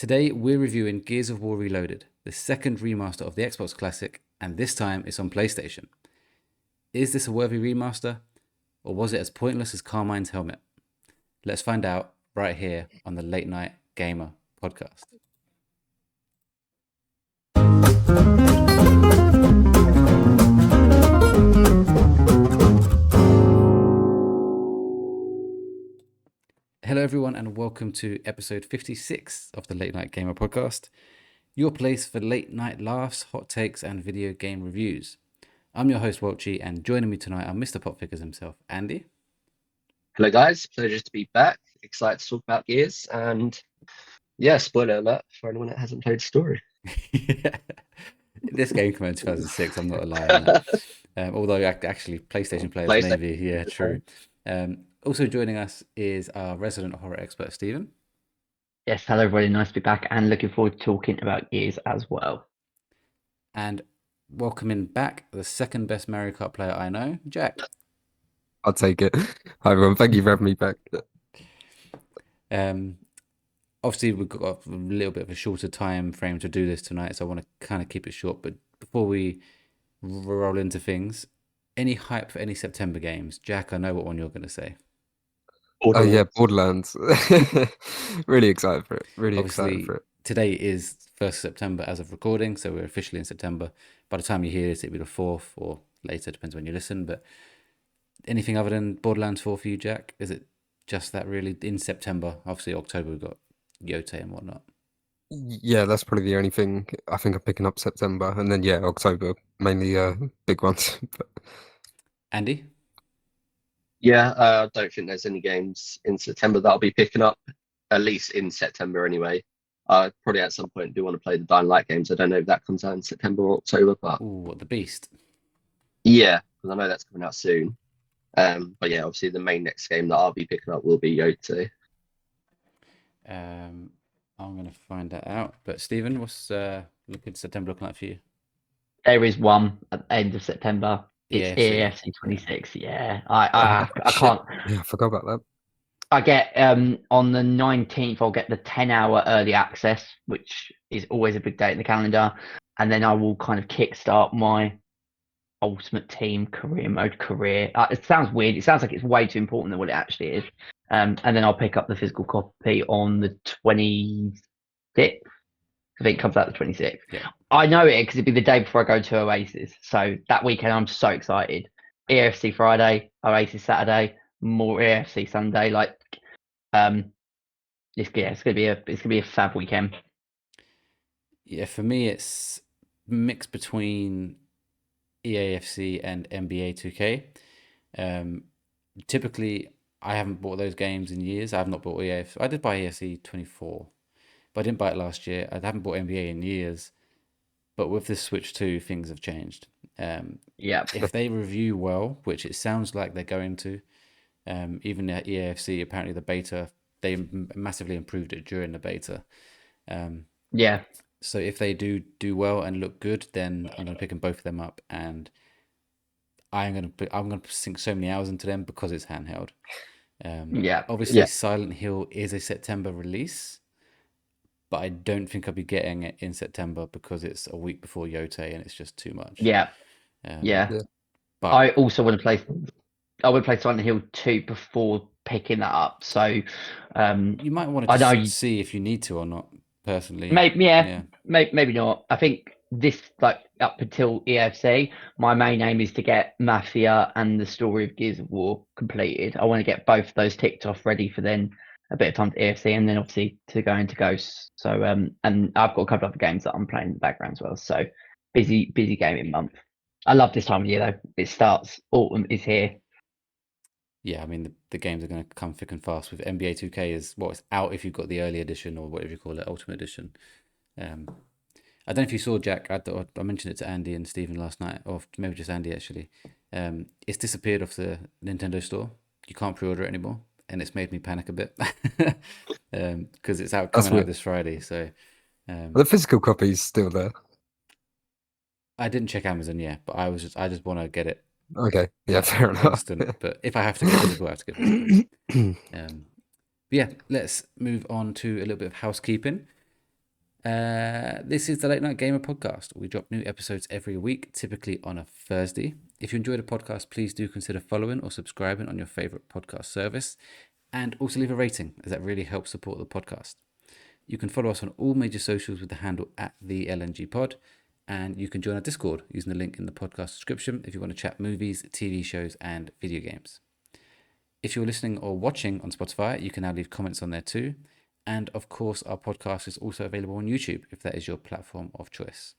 Today we're reviewing Gears of War Reloaded, the second remaster of the Xbox Classic, and this time it's on PlayStation. Is this a worthy remaster, or was it as pointless as Carmine's helmet? Let's find out right here on the Late Night Gamer podcast. Hello everyone and welcome to episode 56 of the Late Night Gamer podcast, your place for late night laughs, hot takes and video game reviews. I'm your host Welchy, and joining me tonight are Mr. Pop Figures himself, Andy. Hello guys, pleasure to be back. Excited to talk about Gears, and yeah, spoiler alert for anyone that hasn't played the story. This game came out in 2006, I'm not a liar on that. Although actually PlayStation players maybe, yeah, true. Also joining us is our resident horror expert, Stephen. Yes, hello everybody, nice to be back and looking forward to talking about Gears as well. And welcoming back the second best Mario Kart player I know, Jack. I'll take it. Hi everyone, thank you for having me back. Obviously we've got a little bit of a shorter time frame to do this tonight, so I want to kind of keep it short. But before we roll into things, any hype for any September games? Jack, I know what one you're going to say. Oh yeah, Borderlands. Really excited for it. Excited for it. Today is 1st September as of recording, so we're officially in September. By the time you hear this, it'll be the 4th or later, depends when you listen. But anything other than Borderlands 4 for you, Jack? Is it just that really in September? Obviously, October we've got Yote and whatnot. Yeah, that's probably the only thing I think I'm picking up September, and then yeah, October mainly big ones. Andy? Yeah, I don't think there's any games in September that I'll be picking up, at least in September anyway. Probably at some point do want to play the Dying Light games. I don't know if that comes out in September or October, but Ooh, the Beast. Yeah, because I know that's coming out soon. But yeah, obviously the main next game that I'll be picking up will be Yote. I'm going to find that out. But Stephen, what's September looking like for you? There is one at the end of September. It's EAFC 26. Yeah, I can't. Yeah, I forgot about that. I get on the 19th. I'll get the 10-hour early access, which is always a big date in the calendar, and then I will kind of kickstart my Ultimate Team career mode. It sounds weird. It sounds like it's way too important than what it actually is. And then I'll pick up the physical copy on the 26th. I think it comes out the 26th. Yeah. I know it because it'd be the day before I go to Oasis. So that weekend, I'm so excited. EFC Friday, Oasis Saturday, more EFC Sunday. Like, it's gonna be a fab weekend. Yeah, for me, it's mixed between EAFC and NBA 2K. Typically, I haven't bought those games in years. I have not bought EAFC. I did buy EAFC 24, but I didn't buy it last year. I haven't bought NBA in years. But with the Switch 2, things have changed. Yeah. If they review well, which it sounds like they're going to, even at EAFC, apparently the beta, they massively improved it during the beta. Yeah. So if they do well and look good, then I'm going to pick them both of them up, and I'm going to sink so many hours into them because it's handheld. Obviously, Silent Hill is a September release, but I don't think I'll be getting it in September because it's a week before Yote and it's just too much. Yeah. But I also want to play. I would play Silent Hill 2 before picking that up. So you might want to see if you need to or not. Personally, maybe not. I think this, like, up until EFC, my main aim is to get Mafia and the story of Gears of War completed. I want to get both of those ticked off, ready for then a bit of time to EFC, and then obviously to go into Ghosts. So and I've got a couple of other games that I'm playing in the background as well. So busy gaming month. I love this time of year though. It starts, autumn is here. Yeah, I mean, the games are going to come thick and fast. With NBA 2K is what's out if you've got the early edition or whatever you call it, Ultimate Edition. I don't know if you saw, Jack, I mentioned it to Andy and Stephen last night, or maybe just Andy actually. It's disappeared off the Nintendo store. You can't pre-order it anymore, and it's made me panic a bit because it's coming out this Friday. So the physical copy is still there. I didn't check Amazon yet, but I just want to get it. Okay, yeah, fair enough. But if I have to get physical, I have to get physical. But yeah, let's move on to a little bit of housekeeping. This is the Late Night Gamer podcast. We drop new episodes every week, typically on a Thursday. If you enjoy the podcast, please do consider following or subscribing on your favorite podcast service, and also leave a rating, as that really helps support the podcast. You can follow us on all major socials with the handle @TheLNGPod, and you can join our Discord using the link in the podcast description if you want to chat movies, TV shows, and video games. If you're listening or watching on Spotify, you can now leave comments on there too. And of course, our podcast is also available on YouTube if that is your platform of choice.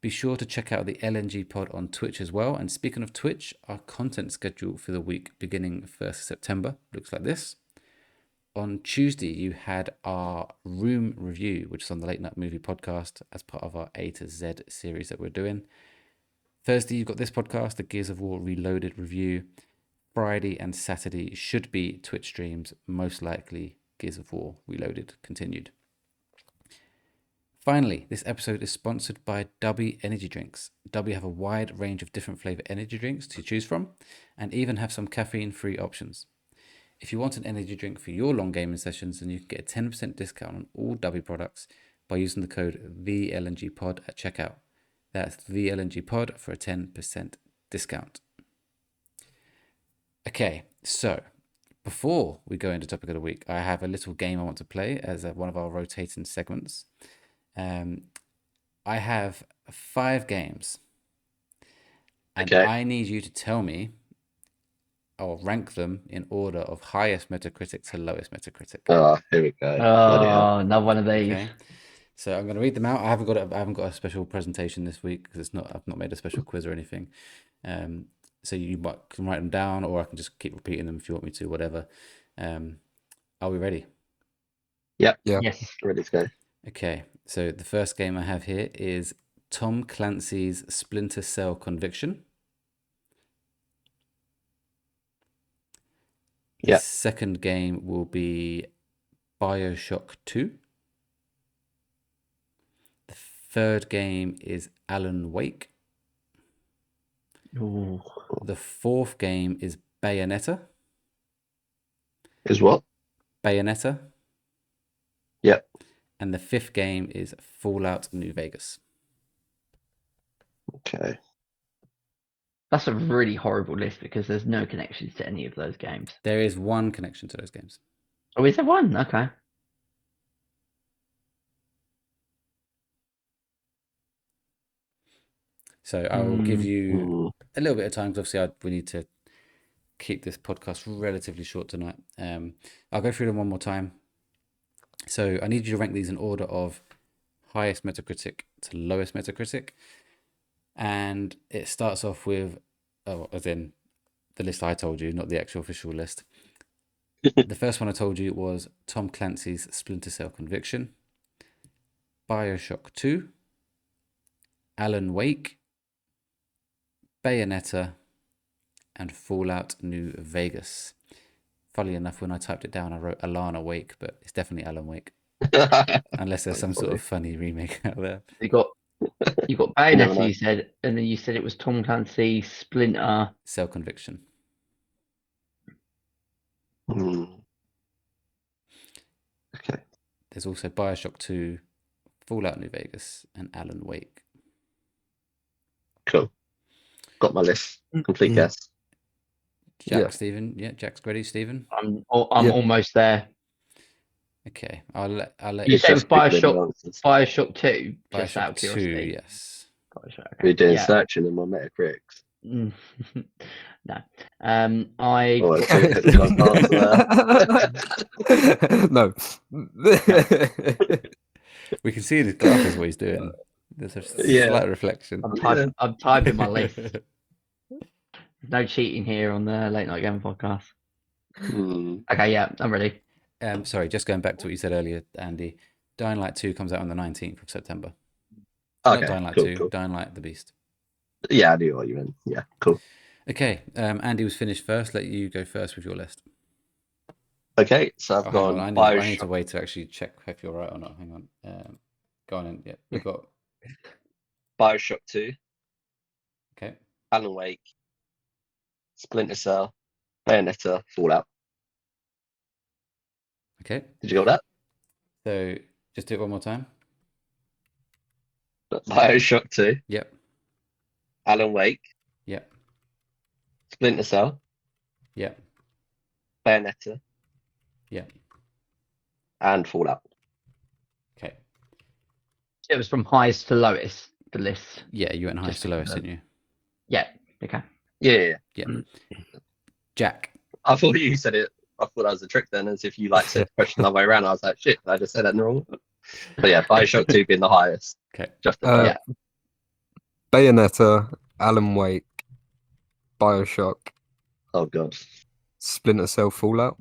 Be sure to check out the LNG Pod on Twitch as well. And speaking of Twitch, our content schedule for the week beginning 1st of September looks like this. On Tuesday, you had our Room review, which is on the Late Night Movie podcast as part of our A to Z series that we're doing. Thursday, you've got this podcast, the Gears of War Reloaded review. Friday and Saturday should be Twitch streams, most likely Gears of War Reloaded continued. Finally, this episode is sponsored by Dubby Energy Drinks. Dubby have a wide range of different flavour energy drinks to choose from, and even have some caffeine-free options. If you want an energy drink for your long gaming sessions, then you can get a 10% discount on all Dubby products by using the code TheLNGPod at checkout. That's TheLNGPod for a 10% discount. Okay, so before we go into topic of the week, I have a little game I want to play as one of our rotating segments. I have 5 games, and Okay. I need you to tell me, or rank them in order of highest Metacritic to lowest Metacritic. Oh, here we go. Bloody hell. Oh, another one of these. Okay, so I'm going to read them out. I haven't got a special presentation this week because I've not made a special quiz or anything. So you can write them down, or I can just keep repeating them if you want me to, whatever. Are we ready? Yep. Yeah. Yes. Ready to go. Okay, so the first game I have here is Tom Clancy's Splinter Cell Conviction. The Yeah. second game will be BioShock 2. The third game is Alan Wake. Ooh. The fourth game is Bayonetta. Is what? Bayonetta. Yep. And the fifth game is Fallout New Vegas. Okay. That's a really horrible list because there's no connections to any of those games. There is one connection to those games. Oh, is there one? Okay. So I will give you Mm. a little bit of time because obviously we need to keep this podcast relatively short tonight. I'll go through them one more time. So I need you to rank these in order of highest Metacritic to lowest Metacritic. And it starts off with, as in the list I told you, not the actual official list. The first one I told you was Tom Clancy's Splinter Cell Conviction, BioShock 2, Alan Wake, Bayonetta, and Fallout New Vegas. Funnily enough, when I typed it down, I wrote Alana Wake, but it's definitely Alan Wake. Unless there's some sort of funny remake out there. You got Never Bayonetta, know. you said, and then you said it was Tom Clancy, Splinter. Cell Conviction. Mm. Okay. There's also BioShock 2, Fallout New Vegas, and Alan Wake. Cool. Got my list. Complete Mm. guess. Jack, Yeah. Stephen. Yeah, Jack's ready, Stephen. I'm Yeah. almost there. Okay, I'll let You you. said it was Just pick the BioShock, answers. BioShock 2, just out BioShock of 2, curiosity. yes. BioShock, We're okay. doing Yeah. searching in my Metacritic. Mm. No. I Oh, it's a good answer there. No. We can see in his glasses what he's doing. There's a Yeah. slight reflection. I'm typing my list. No cheating here on the Late Night Gaming podcast. Hmm. Okay, yeah, I'm ready. Sorry, just going back to what you said earlier, Andy. Dying Light 2 comes out on the 19th of September. Okay. Not Dying Light cool, 2, cool. Dying Light the Beast. Yeah, I knew what you meant. Yeah, cool. Okay, Andy was finished first. Let you go first with your list. Okay, so I've Oh, hang gone on, I need to BioShock. wait to actually check if you're right or not. Hang on. Go on in. Yeah, you've got. BioShock 2, Okay. Alan Wake, Splinter Cell, Bayonetta, Fallout. Okay. Did you got that? So just do it one more time. Bioshock 2, Yep. Alan Wake, Yep. Splinter Cell, Yep. Bayonetta, Yep. and Fallout. Okay. It was from highest to lowest, the list. Yeah, you went highest Just to lowest, confirm. didn't you? Yeah. Okay. Yeah. Yeah. Jack. I thought you said it. I thought that was a trick then, as if you like said the question the other way around. I was like, shit, did I just say that wrong? But yeah, Bioshock 2 being the highest. Okay. Justified. Yeah. Bayonetta, Alan Wake, Bioshock, Oh god. Splinter Cell, Fallout.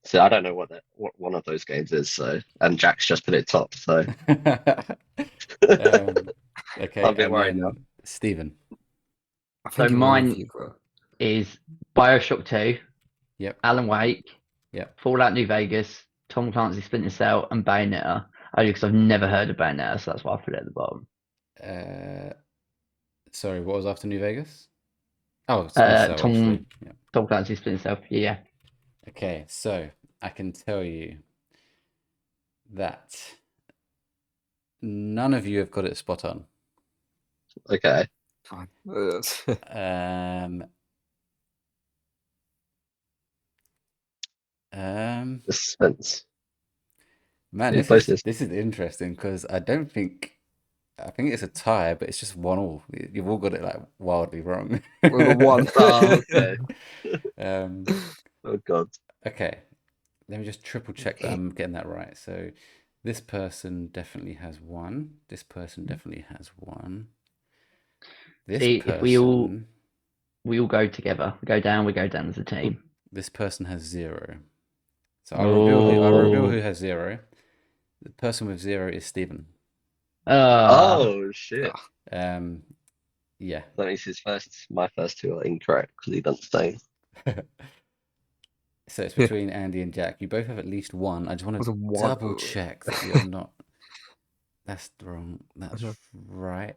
So I don't know what one of those games is. So, and Jack's just put it top. So Okay. I'm a bit And worried then now. Stephen. I So think it will mine review well. is Bioshock 2, Yep. Alan Wake, Yep. Fallout New Vegas, Tom Clancy's Splinter Cell, and Bayonetta. Only because I've never heard of Bayonetta, so that's why I put it at the bottom. Sorry, what was after New Vegas? Oh, Splinter Cell, obviously. Yeah. Tom Clancy's Splinter Cell. Yeah. Okay, so I can tell you that none of you have got it spot on. Okay. Fine. Suspense. Man, Yeah, this closest. is interesting because I think it's a tie, but it's just 1-1. You've all got it like wildly wrong. We got one. Oh, okay. Um, Oh god. okay, let me just triple check that I'm getting that right. So this person definitely has one. This person definitely has one. This See, person, if we all go together, we go down as a team. this person has 0. So I'll reveal who has 0. The person with 0 is Stephen. Oh shit. Yeah. That means my first two are incorrect because he done the same. So it's between Andy and Jack. You both have at least one. I just want Was to a one. double check that you're not. That's wrong. That's right.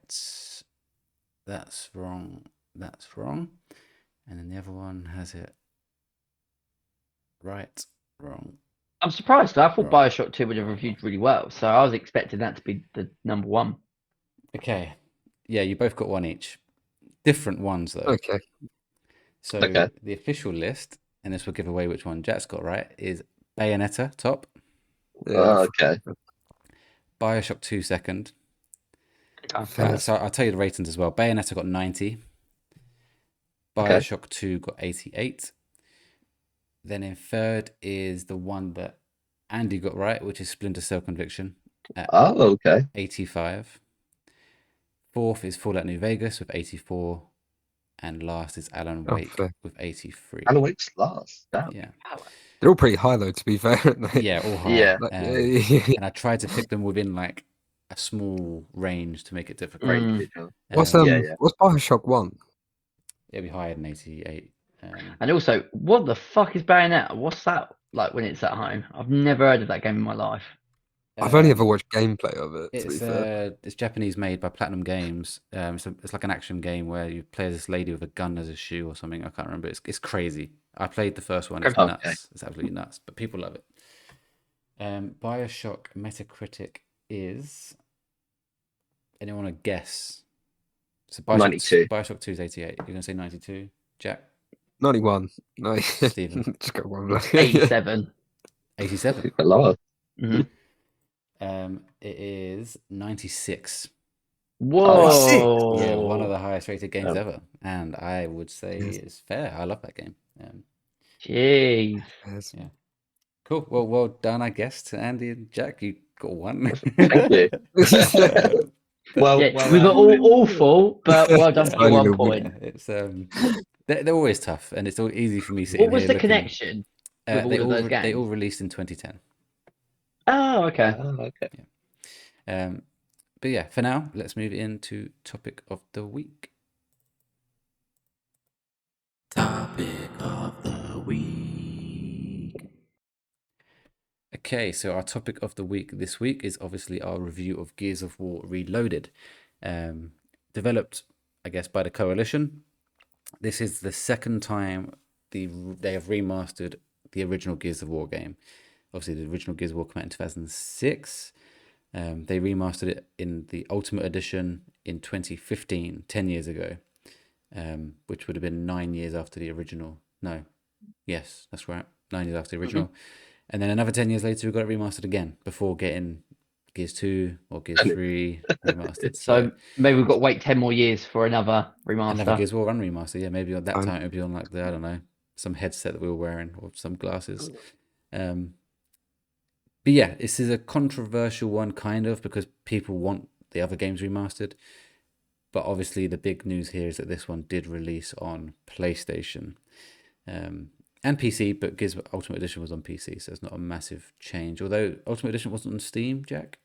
That's wrong. That's wrong. And then the other one has it right, wrong. I'm surprised. I thought Right. Bioshock 2 would have reviewed really well, so I was expecting that to be the number one. Okay. Yeah, you both got one each. Different ones though. Okay. So Okay. the official list, and this will give away which one Jack's got right, is Bayonetta top, Yeah. Okay. Bioshock 2 second. Fair. So I'll tell you the ratings as well. Bayonetta got 90. Okay. Bioshock 2 got 88. Then in third is the one that Andy got right, which is Splinter Cell Conviction at Oh, okay. 85. Fourth is Fallout New Vegas with 84. And last is Alan Wake fair. with 83. Alan Wake's last. Damn. Yeah. They're all pretty high though, to be fair. aren't they? Yeah, all high. Yeah. And I tried to pick them within like a small range to make it difficult. Great. What's Yeah. what's Bioshock 1? It'll be higher than 88. And also, what the fuck is Bayonetta? What's that like when it's at home? I've never heard of that game in my life. I've only ever watched gameplay of it, to be fair. It's Japanese made by Platinum Games. It's like an action game where you play this lady with a gun as a shoe or something. I can't remember. It's crazy. I played the first one. It's Okay. nuts. It's absolutely nuts. But people love it. Bioshock Metacritic is. Anyone want to guess? So 92. Bioshock 2 is 88. You're gonna say 92, Jack? 91. No. Stephen. Just go one. 87. 87. Super lower. Mhm. It is 96. Whoa. Yeah, one of the highest rated games Oh. ever, and I would say Yes. it's fair. I love that game. Jeez. Yes. Yeah, cool. Well done, I guess, to Andy and Jack. You got one. Thank you. Well, Yeah, we got all awful, but well done for Tiny your 1 little point. Yeah, it's they're always tough, and it's all easy for me sitting What was here the looking. connection with all of those games? They all released in 2010. Oh, okay. Okay. But yeah, for now, let's move into topic of the week. Topic of the week. Okay, so our topic of the week this week is obviously our review of Gears of War Reloaded. Developed, I guess, by the Coalition. This is the second time they have remastered the original Gears of War game. Obviously, the original Gears of War came out in 2006. They remastered it in the Ultimate Edition in 2015, 10 years ago, which would have been 9 years after the original. No, yes, that's right, 9 years after the original. And then another 10 years later, we got it remastered again before getting Gears 2 or Gears 3 remastered. So maybe we've got to wait 10 more years for another remaster. Another Gears of War Run remaster. Yeah, maybe at that time it'll be on like the, I don't know, some headset that we were wearing or some glasses. But yeah, this is a controversial one, kind of, because people want the other games remastered. But obviously, the big news here is that this one did release on PlayStation and PC, but Gears Ultimate Edition was on PC, so it's not a massive change. Although Ultimate Edition wasn't on Steam, Jack.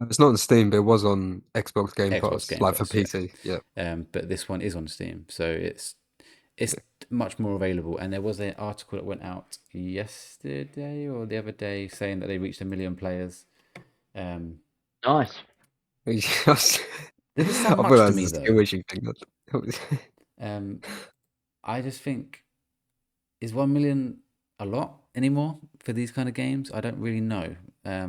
It's not on Steam, but it was on Xbox Game Xbox Pass, Game like for Pass, yeah. PC. Yeah. But this one is on Steam, so it's much more available. And there was an article that went out yesterday or the other day saying that they reached 1 million players. Nice. Doesn't sound much to me though. I just think, is 1 million a lot anymore for these kind of games? I don't really know. I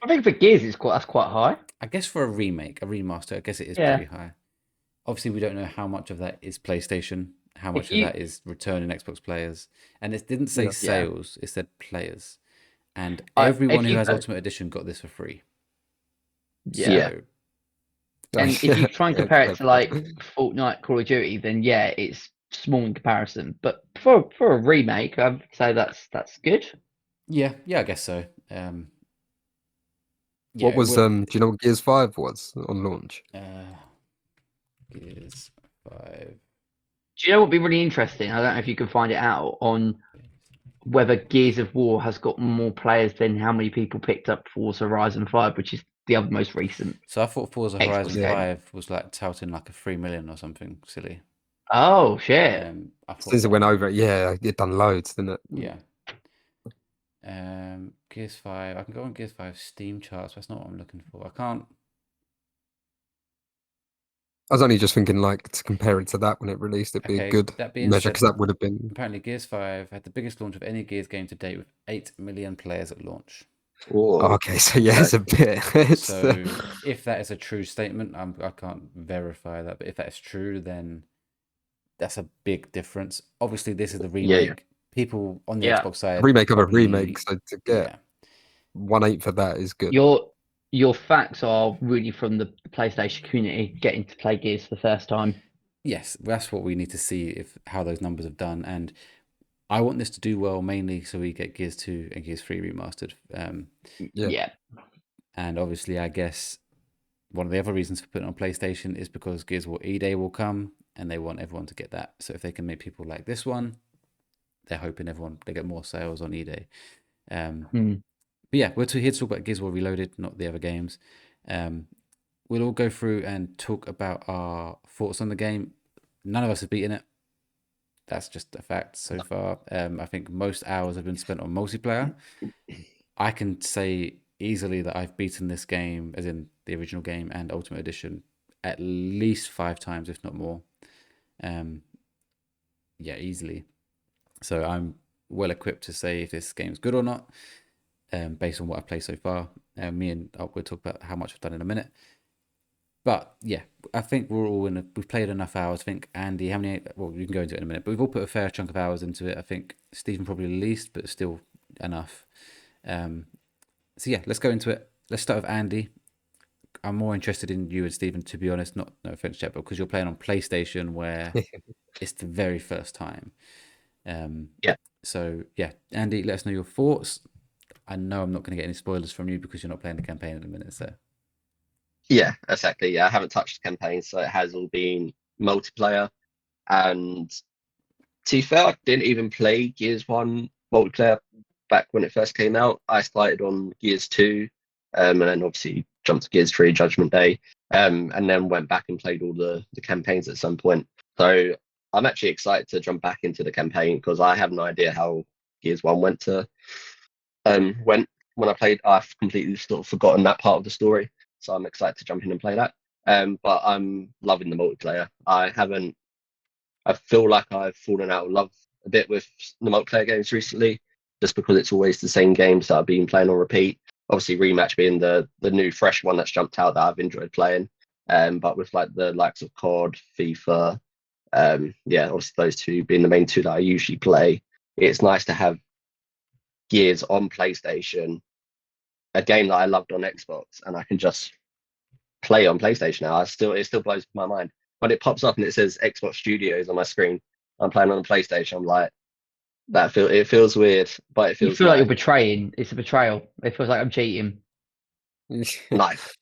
think for Gears, that's quite high. I guess for a remake, a remaster, I guess it is pretty high. Obviously, we don't know how much of that is PlayStation, how much of that is returning Xbox players. And it didn't say sales, it said players. And everyone who has Ultimate Edition got this for free. Yeah. So, and if you try and compare it to like Fortnite, Call of Duty, then yeah, it's small in comparison. But for a remake, I'd say that's good. Yeah, I guess so. What was do you know what Gears 5 was on launch? Gears 5. Do you know what would be really interesting? I don't know if you can find it out on whether Gears of War has got more players than how many people picked up Forza Horizon 5, which is the other most recent. So I thought Forza Horizon 5 was like touting like a 3 million or something silly. Oh shit! Since it went over, it done loads, didn't it? Yeah. Gears 5. I can go on Gears 5 Steam charts. That's not what I'm looking for. I can't. I was only just thinking, like, to compare it to that when it released, it'd be a good measure, because that would have been. Apparently, Gears 5 had the biggest launch of any Gears game to date with 8 million players at launch. Oh, okay, so yeah, it's a bit. So if that is a true statement, I can't verify that, but if that is true, then that's a big difference. Obviously, this is the remake. Yeah. People on the Xbox side, remake of a remake, so to get 1/8 for that is good. Your facts are really from the PlayStation community getting to play Gears for the first time. Yes, that's what we need to see how those numbers have done, and I want this to do well mainly so we get Gears 2 and Gears 3 remastered. And obviously, I guess one of the other reasons for putting it on PlayStation is because Gears of War E-Day will come, and they want everyone to get that. So if they can make people like this one, they're hoping they get more sales on E-Day. But yeah, we're here to talk about Gears of War Reloaded, not the other games. We'll all go through and talk about our thoughts on the game. None of us have beaten it. That's just a fact so far. I think most hours have been spent on multiplayer. I can say easily that I've beaten this game, as in the original game and Ultimate Edition, at least 5 times, if not more. Easily. So I'm well equipped to say if this game's good or not, based on what I've played so far. Me and we'll talk about how much I've done in a minute. But yeah, I think we're all we've played enough hours. I think Andy, how many? Well, we can go into it in a minute, but we've all put a fair chunk of hours into it. I think Stephen probably the least, but still enough. So yeah, let's go into it. Let's start with Andy. I'm more interested in you and Stephen, to be honest. No offense, Chet, but because you're playing on PlayStation, where it's the very first time. So yeah, Andy, let us know your thoughts. I know I'm not going to get any spoilers from you because you're not playing the campaign in a minute, so. Yeah, exactly. Yeah, I haven't touched the campaign, so it has all been multiplayer. And to be fair, I didn't even play Gears 1 multiplayer back when it first came out. I started on Gears 2, and then obviously jumped to Gears 3 Judgment Day, and then went back and played all the campaigns at some point. So I'm actually excited to jump back into the campaign because I have no idea how Gears 1 went when I played. I've completely sort of forgotten that part of the story. So I'm excited to jump in and play that. But I'm loving the multiplayer. I feel like I've fallen out of love a bit with the multiplayer games recently, just because it's always the same games that I've been playing on repeat. Obviously, Rematch being the new fresh one that's jumped out that I've enjoyed playing. But with like the likes of COD, FIFA, yeah, obviously those two being the main two that I usually play. It's nice to have Gears on PlayStation, a game that I loved on Xbox, and I can just play on PlayStation now. It still blows my mind when it pops up and it says Xbox Studios on my screen. I'm playing on the PlayStation. I'm like, it feels weird, but it You feels feel like you're nice. betraying. It's a betrayal. It feels like I'm cheating. Nice.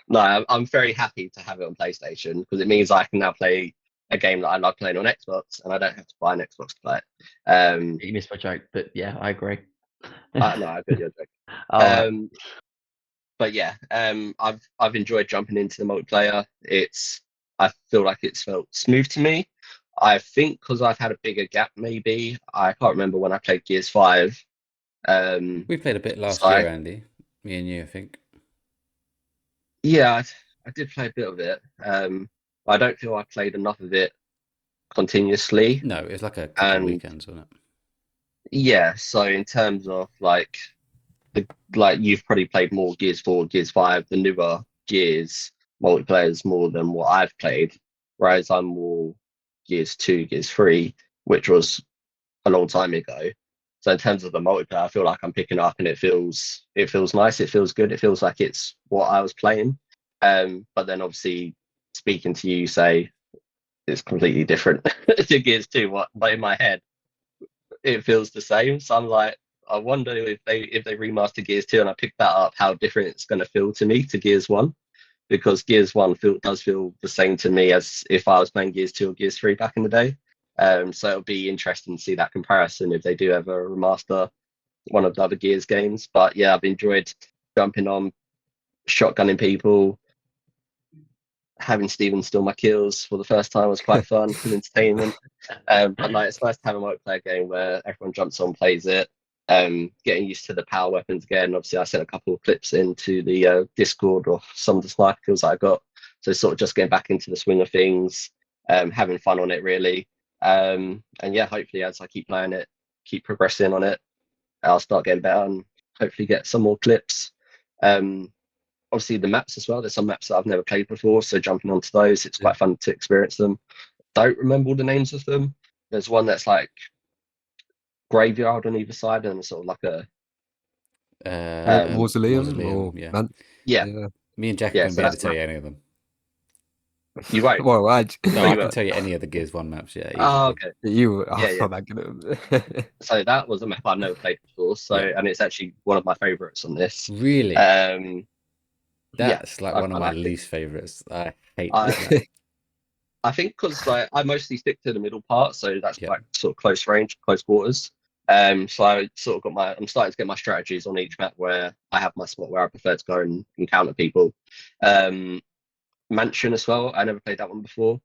No, I'm very happy to have it on PlayStation because it means I can now play a game that I love playing on Xbox, and I don't have to buy an Xbox to play it. You missed my joke, but yeah, I agree. No, I got your joke. All right. But yeah, I've enjoyed jumping into the multiplayer. I feel like it's felt smooth to me. I think because I've had a bigger gap, maybe I can't remember when I played Gears 5. We played a bit last so year, Andy. Me and you, I think. Yeah, I did play a bit of it. But I don't feel I played enough of it continuously. No, it was like a couple of And weekends, wasn't it? yeah, so in terms of like you've probably played more Gears 4, Gears 5, the newer Gears multiplayers more than what I've played, whereas I'm more Gears 2, Gears 3, which was a long time ago. So in terms of the multiplayer, I feel like I'm picking up and it feels nice, it feels good, it feels like it's what I was playing. But then obviously speaking to you say it's completely different to Gears 2, but in my head it feels the same. So I'm like, I wonder if they remaster Gears 2 and I pick that up, how different it's going to feel to me to Gears 1, because Gears 1 does feel the same to me as if I was playing Gears 2 or Gears 3 back in the day. So it'll be interesting to see that comparison if they do ever remaster one of the other Gears games. But yeah, I've enjoyed jumping on, shotgunning people, having Steven steal my kills for the first time was quite fun and entertainment. But like, it's nice to have a multiplayer game where everyone jumps on, plays it. Getting used to the power weapons again. Obviously, I sent a couple of clips into the Discord of some of the sniper kills I got. So sort of just getting back into the swing of things, having fun on it really. And yeah, hopefully as I keep playing it, keep progressing on it, I'll start getting better and hopefully get some more clips. Obviously the maps as well. There's some maps that I've never played before, so jumping onto those, it's quite fun to experience them. Don't remember all the names of them. There's one that's like graveyard on either side, and sort of like a Mausoleum or yeah. Yeah. Me and Jack Yeah, are going to so be able to that's tell you any of them. You won't. Well, No, you I can won't. tell you any of the Gears 1 maps, yeah, Oh, easily. okay. you Yeah, are yeah. not that good. So that was a map I've never played before. So Yeah. and it's actually one of my favorites on this. Really? That's Yeah, like I one of quite my like it. least favorites. I hate I this map. I think because like I mostly stick to the middle part, so that's Yeah. quite sort of close range, close quarters. So I sort of I'm starting to get my strategies on each map where I have my spot where I prefer to go and encounter people. Mansion as well. I never played that one before.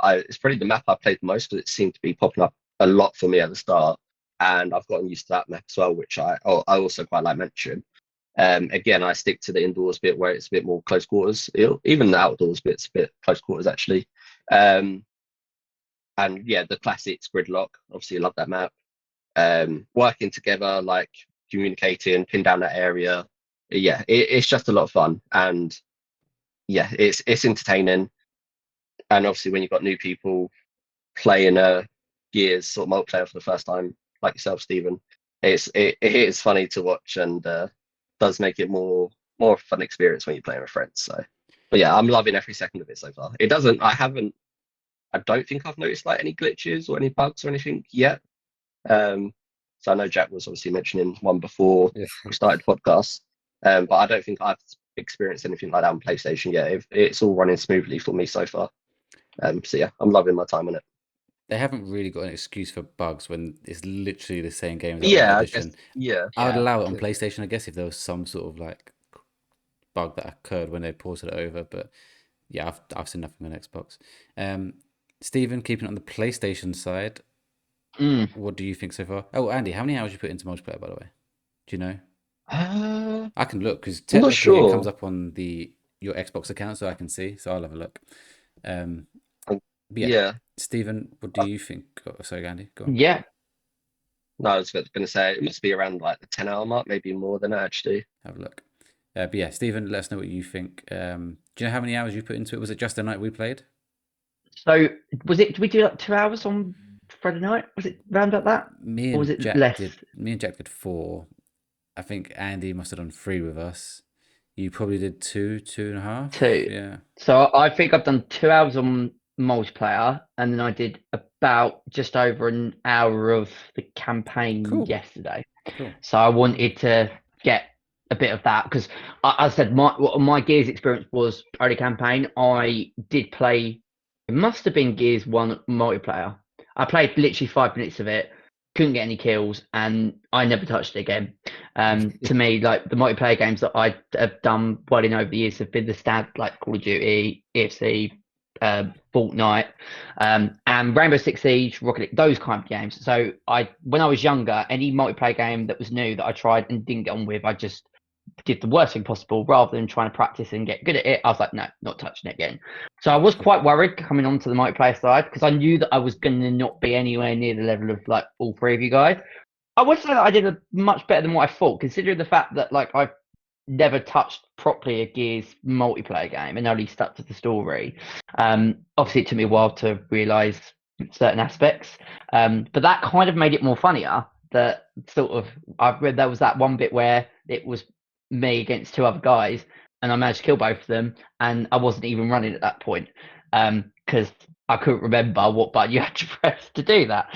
It's probably the map I played the most because it seemed to be popping up a lot for me at the start, and I've gotten used to that map as well, which I also quite like Mansion. Again, I stick to the indoors bit where it's a bit more close quarters. Even the outdoors bit's a bit close quarters actually. And yeah, the classics gridlock. Obviously, I love that map. Working together, like communicating, pin down that area. Yeah, it's just a lot of fun, and yeah, it's entertaining. And obviously, when you've got new people playing a Gears sort of multiplayer for the first time, like yourself, Stephen, it is funny to watch and does make it more fun experience when you're playing with friends. So, but yeah, I'm loving every second of it so far. It doesn't. I don't think I've noticed like any glitches or any bugs or anything yet. So I know Jack was obviously mentioning one before Yeah. we started the podcast, but I don't think I've experienced anything like that on PlayStation yet. It's all running smoothly for me so far. So yeah, I'm loving my time on it. They haven't really got an excuse for bugs when it's literally the same game as the Yeah, Ultimate I guess. Edition. Yeah, I would Yeah. allow it on PlayStation, I guess, if there was some sort of like bug that occurred when they ported it over. But yeah, I've seen nothing on Xbox. Stephen, keeping it on the PlayStation side, what do you think so far? Oh, Andy, how many hours you put into multiplayer, by the way? Do you know? I can look because I'm not technically it comes sure. up on your Xbox account, so I can see. So I'll have a look. But yeah, Yeah, Stephen, what do you think? Oh, sorry, Andy, go on. Yeah. No, I was going to say it must be around like the 10-hour mark, maybe more than that actually. Have a look. But yeah, Stephen, let us know what you think. Do you know how many hours you put into it? Was it just the night we played? So did we do like 2 hours on Friday night? Was it round about that? Me Or was and it Jack less? did. Me and Jack did 4. I think Andy must have done 3 with us. You probably did 2, 2.5. 2. Yeah. So I think I've done 2 hours on multiplayer, and then I did about just over an hour of the campaign Cool. yesterday. Cool. So I wanted to get a bit of that because I said my Gears experience was early campaign. I did play. It must have been Gears 1 multiplayer. I played literally 5 minutes of it, couldn't get any kills, and I never touched it again. To me, like the multiplayer games that I have done well in over the years have been the standard like Call of Duty, EFC, Fortnite, and Rainbow Six Siege, Rocket League, those kind of games. So when I was younger, any multiplayer game that was new that I tried and didn't get on with, I just did the worst thing possible rather than trying to practice and get good at it. I was like, no, not touching it again. So I was quite worried coming onto the multiplayer side because I knew that I was going to not be anywhere near the level of like all 3 of you guys. I would say that I did a much better than what I thought, considering the fact that like I've never touched properly a Gears multiplayer game and only stuck to the story. Obviously, it took me a while to realise certain aspects, but that kind of made it more funnier. That sort of I've read there was that one bit where it was me against 2 other guys, and I managed to kill both of them, and I wasn't even running at that point because I couldn't remember what button you had to press to do that.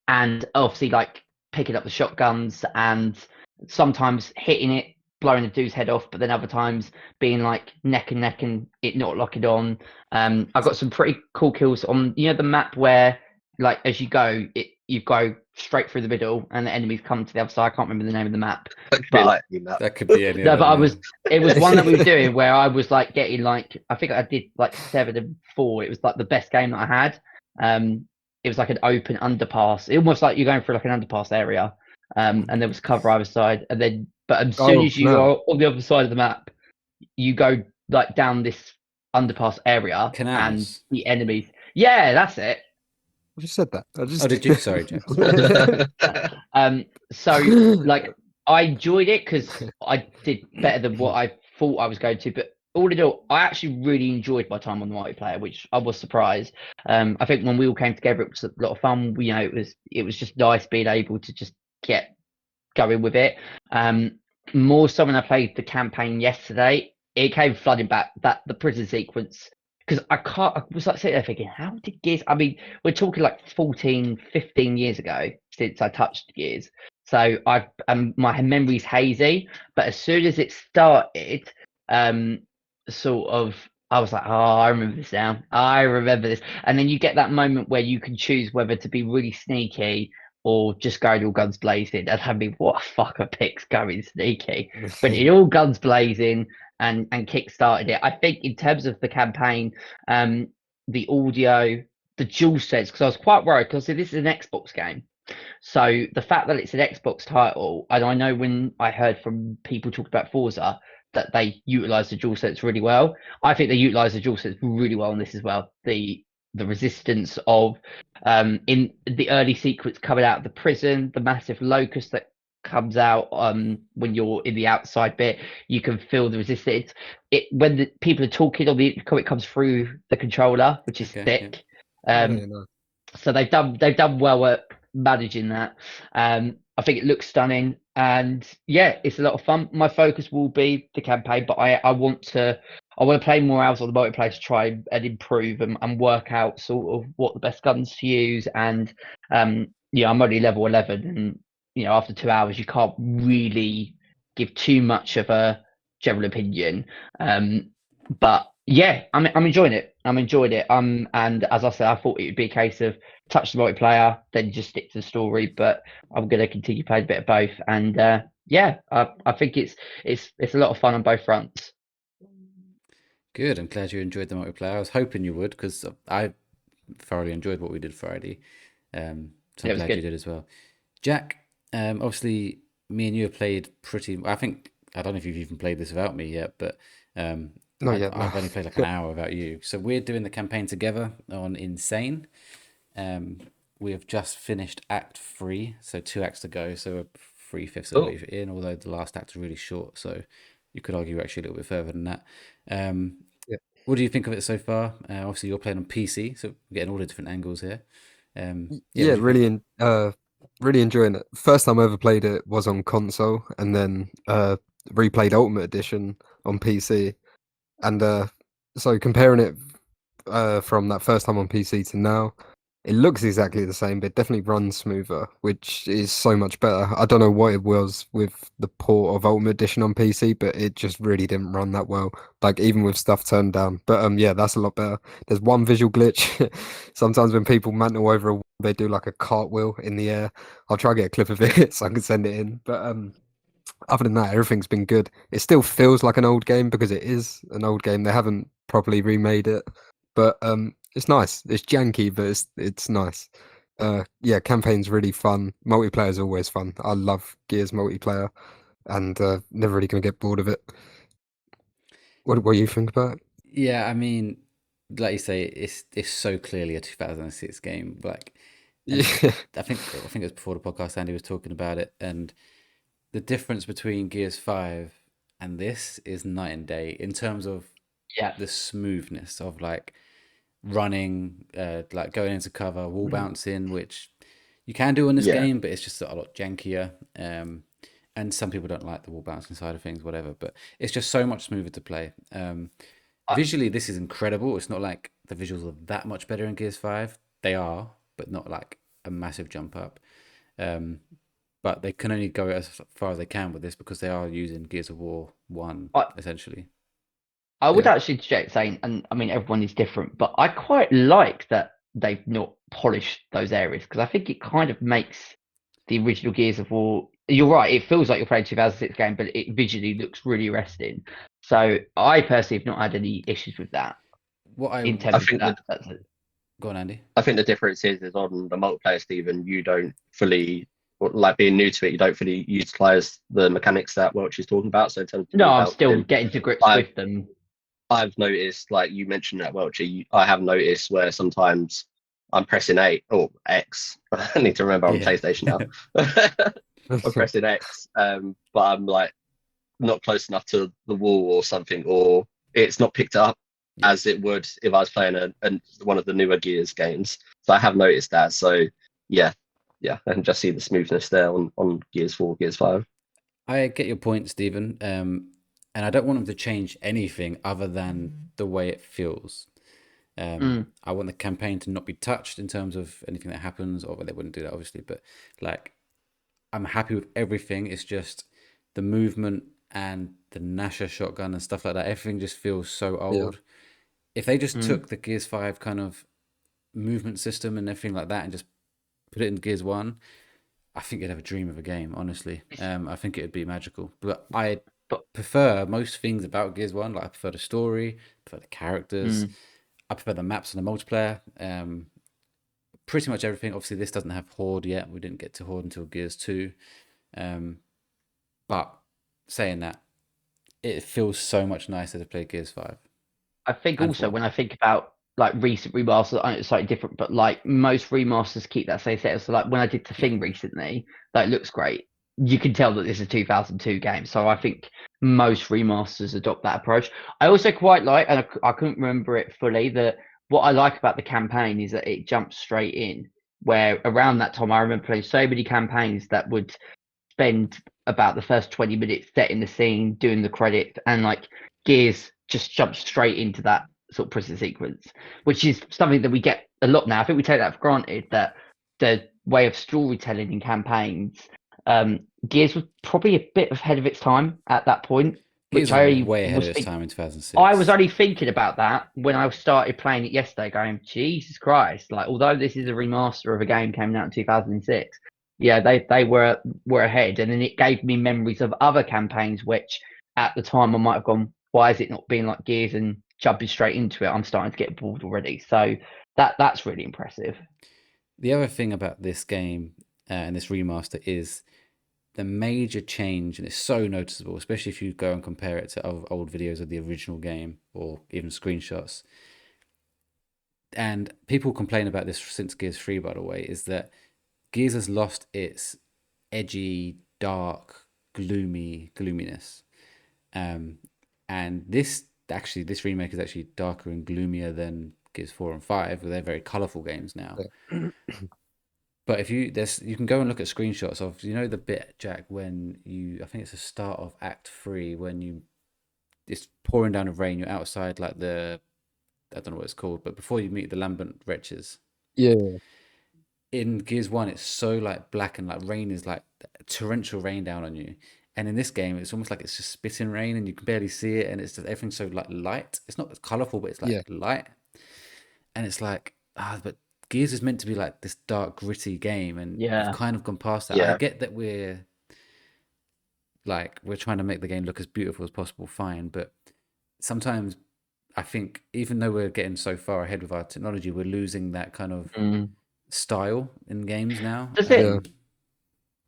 And obviously, like picking up the shotguns and sometimes hitting it, blowing the dude's head off, but then other times being like neck and neck and it not locking on. I got some pretty cool kills on the map where like as you go, you go straight through the middle and the enemies come to the other side. I can't remember the name of the map. That could be like any map. That could be any No, of but them, it was one that we were doing where I was like getting like I think I did like 7 and 4. It was like the best game that I had. It was like an open underpass. It almost like you're going through like an underpass area. And there was cover either side. And then but as soon as you are on the other side of the map, you go like down this underpass area Canals. and the enemies. Yeah, that's it. I just said that. Oh, did you? Sorry, Jack. So like I enjoyed it because I did better than what I thought I was going to, but all in all, I actually really enjoyed my time on the multiplayer, which I was surprised. I think when we all came together, it was a lot of fun. It was just nice being able to just get going with it. More so when I played the campaign yesterday, it came flooding back the prison sequence. Because I was like sitting there thinking, how did Gears? I mean, we're talking like 14, 15 years ago since I touched Gears. So my memory's hazy. But as soon as it started, sort of, I was like, oh, I remember this now. I remember this. And then you get that moment where you can choose whether to be really sneaky or just going all guns blazing. And I mean, what a fucker picks going sneaky. But it all guns blazing and kick-started it. I think in terms of the campaign, the audio, the dual sense, because I was quite worried because this is an Xbox game. So the fact that it's an Xbox title, and I know when I heard from people talk about Forza that they utilize the DualSense really well. I think they utilize the DualSense really well in this as well. The resistance of in the early sequence coming out of the prison, the massive locust that comes out when you're in the outside bit, you can feel the resistance. When the people are talking on the it comes through the controller, which is thick. Yeah. So they've done well at managing that. I think it looks stunning, and yeah, it's a lot of fun. My focus will be the campaign, but I want to play more hours on the multiplayer to try and improve and work out sort of what the best guns to use. And I'm only level 11, and after 2 hours, you can't really give too much of a general opinion. But yeah, I'm enjoying it. I'm enjoying it. And as I said, I thought it would be a case of touch the multiplayer, then just stick to the story. But I'm going to continue playing a bit of both. And I think it's a lot of fun on both fronts. Good. I'm glad you enjoyed the multiplayer. I was hoping you would because I thoroughly enjoyed what we did Friday. So I'm glad you did as well. Jack, obviously, me and you have played pretty. I don't know if you've even played this without me yet, but Not yet. I've only played like an hour without you. So we're doing the campaign together on Insane. we have just finished Act 3, so 2 acts to go, so we're 3/5 of the Oh. way in, although the last act is really short, so you could argue we're actually a little bit further than that. Yeah. What do you think of it so far? Obviously, you're playing on PC, so we're getting all the different angles here. Yeah, Yeah, what do you think? really enjoying it. First time I ever played it was on console, and then replayed Ultimate Edition on PC. And so comparing it from that first time on PC to now, it looks exactly the same, but it definitely runs smoother, which is so much better. I don't know what it was with the port of Ultimate Edition on PC, but it just really didn't run that well. Like even with stuff turned down. But yeah, that's a lot better. There's one visual glitch. Sometimes when people mantle over a wall, they do like a cartwheel in the air. I'll try to get a clip of it so I can send it in. But other than that, everything's been good. It still feels like an old game because it is an old game. They haven't properly remade it, but it's nice. It's janky, but it's nice. Yeah, campaign's really fun. Multiplayer's always fun. I love Gears multiplayer, and never really gonna get bored of it. What do you think about it? Yeah, I mean, like you say, it's so clearly a 2006 game. Like, and Yeah, I think it was before the podcast. Andy was talking about it, and the difference between Gears 5 and this is night and day in terms of Yeah. the smoothness of like running, like going into cover, wall bouncing, which you can do in this Yeah. game, but it's just a lot jankier. And some people don't like the wall bouncing side of things, whatever. But it's just so much smoother to play. I- Visually, this is incredible. It's not like the visuals are that much better in Gears 5. They are, but not like a massive jump up. Um, but they can only go as far as they can with this because they are using Gears of War 1, I, essentially. I would yeah, actually suggest saying, and I mean everyone is different, but I quite like that they've not polished those areas because I think it kind of makes the original Gears of War. You're right; it feels like you're playing a 2006 game, but it visually looks really arresting. So I personally have not had any issues with that What I in I terms of think that. That's it. Go on, Andy. I think the difference is on the multiplayer, Stephen, you don't fully, like being new to it, you don't fully utilize the mechanics that Welch is talking about. So in terms of No, wall I'm still bouncing, getting to grips I've with them. I've noticed, like you mentioned that Welchy, I have noticed where sometimes I'm pressing A or X. I need to remember I'm on Yeah. PlayStation now. I'm pressing X, but I'm like not close enough to the wall or something, or it's not picked up Yeah. as it would if I was playing one of the newer Gears games. So I have noticed that. So yeah, I can just see the smoothness there on Gears 4, Gears 5. I get your point, Stephen. And I don't want them to change anything other than the way it feels. I want the campaign to not be touched in terms of anything that happens, or they wouldn't do that, obviously. But like, I'm happy with everything. It's just the movement and the Nasher shotgun and stuff like that. Everything just feels so yeah, old. If they just Mm. took the Gears 5 kind of movement system and everything like that and just put it in Gears 1, I think you'd have a dream of a game, honestly. I think it would be magical. But I But prefer most things about Gears 1. Like, I prefer the story, I prefer the characters, I prefer the maps and the multiplayer. Pretty much everything. Obviously, this doesn't have Horde yet. We didn't get to Horde until Gears 2. But saying that, it feels so much nicer to play Gears 5 I think and also 4. when I think about like recent remasters, I know it's slightly different, but like most remasters keep that same set. So like when I did the Yeah. thing recently, that looks great. You can tell that this is a 2002 game. So I think most remasters adopt that approach. I also quite like, and I couldn't remember it fully, that what I like about the campaign is that it jumps straight in. Where around that time, I remember playing so many campaigns that would spend about the first 20 minutes setting the scene, doing the credits, and like Gears just jumps straight into that sort of prison sequence, which is something that we get a lot now. I think we take that for granted that the way of storytelling in campaigns, Gears was probably a bit ahead of its time at that point, Gears which was I way ahead was of its thinking. time in I was 2006. only thinking about that when I started playing it yesterday, going, Jesus Christ! Like, although this is a remaster of a game came out in 2006, yeah, they were ahead, and then it gave me memories of other campaigns, which at the time I might have gone, why is it not being like Gears and jumping straight into it? I'm starting to get bored already. So that's really impressive. The other thing about this game and this remaster is the major change, and it's so noticeable, especially if you go and compare it to old videos of the original game or even screenshots. and people complain about this since Gears 3, by the way, is that Gears has lost its edgy, dark, gloominess. And this remake is actually darker and gloomier than Gears 4 and 5, where they're very colourful games now. Yeah. But if you can go and look at screenshots of, you know, the bit, Jack, when I think it's the start of Act 3, when it's pouring down with rain, you're outside like I don't know what it's called, but before you meet the Lambent wretches. Yeah. In Gears 1, it's so like black and like rain is like torrential rain down on you. And in this game, it's almost like it's just spitting rain and you can barely see it. And it's just everything's so like light. It's not colourful, but it's like light. And it's like, but Gears is meant to be like this dark, gritty game. And we've kind of gone past that. I get that we're trying to make the game look as beautiful as possible, fine. But sometimes I think even though we're getting so far ahead with our technology, we're losing that kind of style in games now.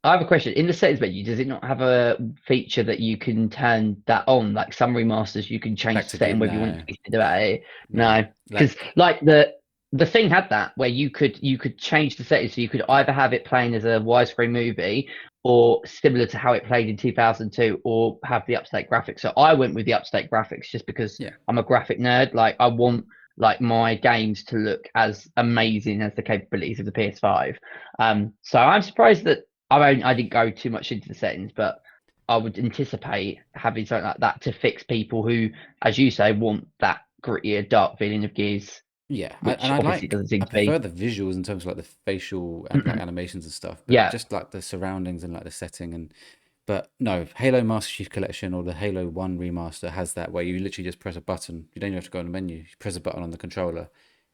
I have a question. In the settings menu, does it not have a feature that you can turn that on? Like some remasters, you can change the setting whether you want to do it. No, because like the thing had that where you could change the settings, so you could either have it playing as a widescreen movie or similar to how it played in 2002, or have the upstate graphics. So I went with the upstate graphics just because I'm a graphic nerd. Like I want like my games to look as amazing as the capabilities of the PS5. So I'm surprised that I didn't go too much into the settings, but I would anticipate having something like that to fix people who, as you say, want that grittier, dark feeling of Gears. Yeah, which and obviously doesn't seem I to be. prefer the visuals in terms of like the facial and like animations and stuff. But just like the surroundings and like the setting but no, Halo Master Chief Collection or the Halo 1 remaster has that where you literally just press a button. You don't even have to go on the menu. You press a button on the controller